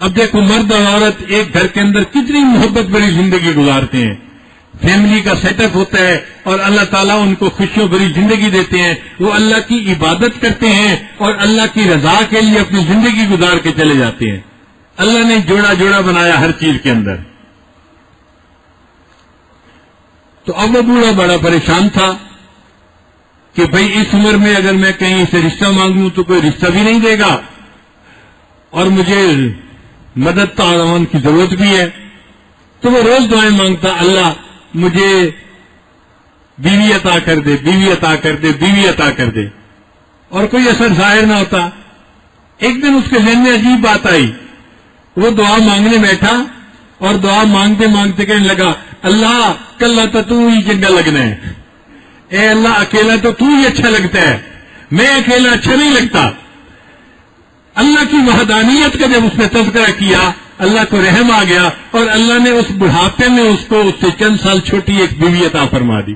اب دیکھو مرد اور عورت ایک گھر کے اندر کتنی محبت بھری زندگی گزارتے ہیں. فیملی کا سیٹ اپ ہوتا ہے اور اللہ تعالیٰ ان کو خوشیوں بھری زندگی دیتے ہیں. وہ اللہ کی عبادت کرتے ہیں اور اللہ کی رضا کے لیے اپنی زندگی گزار کے چلے جاتے ہیں. اللہ نے جوڑا جوڑا بنایا ہر چیز کے اندر. تو اب وہ بوڑھا بڑا پریشان تھا کہ بھئی اس عمر میں اگر میں کہیں سے رشتہ مانگوں تو کوئی رشتہ بھی نہیں دے گا، اور مجھے مدد تعاون کی ضرورت بھی ہے. تو وہ روز دعائیں مانگتا، اللہ مجھے بیوی عطا کر دے، بیوی عطا کر دے، بیوی عطا کر دے، اور کوئی اثر ظاہر نہ ہوتا. ایک دن اس کے ذہن میں عجیب بات آئی. وہ دعا مانگنے بیٹھا اور دعا مانگتے مانگتے کہنے لگا، اللہ کل تو ہی چنگا لگنا ہے. اے اللہ اکیلا تو ہی اچھا لگتا ہے، میں اکیلا اچھا نہیں لگتا. اللہ کی وحدانیت کا جب اس نے تذکرہ کیا اللہ کو رحم آ گیا اور اللہ نے اس بڑھاپے میں اس کو اس سے چند سال چھوٹی ایک بیوی عطا فرما دی.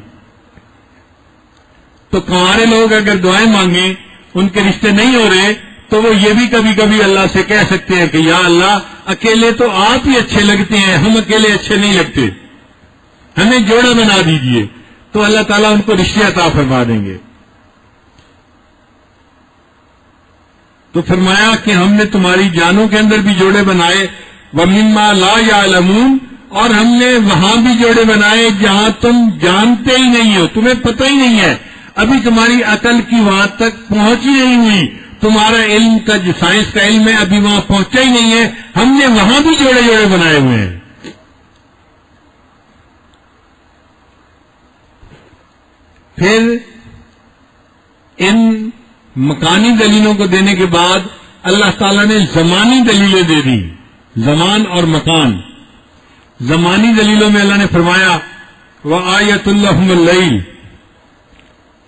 تو کنوارے لوگ اگر دعائیں مانگیں ان کے رشتے نہیں ہو رہے تو وہ یہ بھی کبھی کبھی اللہ سے کہہ سکتے ہیں کہ یا اللہ اکیلے تو آپ ہی اچھے لگتے ہیں، ہم اکیلے اچھے نہیں لگتے، ہمیں جوڑا بنا دیجئے. تو اللہ تعالیٰ ان کو رشتے عطا فرما دیں گے. تو فرمایا کہ ہم نے تمہاری جانوں کے اندر بھی جوڑے بنائے، وَمِمَّا لَا يَعْلَمُونَ، اور ہم نے وہاں بھی جوڑے بنائے جہاں تم جانتے ہی نہیں ہو، تمہیں پتہ ہی نہیں ہے، ابھی تمہاری عقل کی وہاں تک پہنچ ہی نہیں ہوئی، تمہارا علم کا جو سائنس کا علم ہے ابھی وہاں پہنچا ہی نہیں ہے، ہم نے وہاں بھی جوڑے جوڑے بنائے ہوئے ہیں. پھر ان مکانی دلیلوں کو دینے کے بعد اللہ تعالیٰ نے زمانی دلیلیں دے دی، زمان اور مکان. زمانی دلیلوں میں اللہ نے فرمایا وَآیَةٌ لَهُمُ اللَّيْلُ،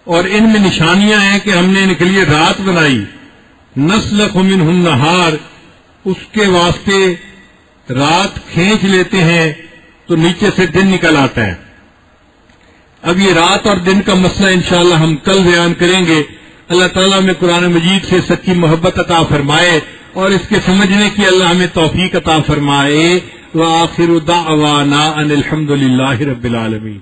اور ان میں نشانیاں ہیں کہ ہم نے ان کے لیے رات بنائی، نَسْلَخُ مِنْهُ النَّهَارَ، اس کے واسطے رات کھینچ لیتے ہیں تو نیچے سے دن نکل آتا ہے. اب یہ رات اور دن کا مسئلہ انشاءاللہ ہم کل بیان کریں گے. اللہ تعالیٰ ہمیں قرآن مجید سے سچی محبت عطا فرمائے اور اس کے سمجھنے کی اللہ ہمیں توفیق عطا فرمائے. وآخر دعوانا ان الحمد للہ رب العالمین.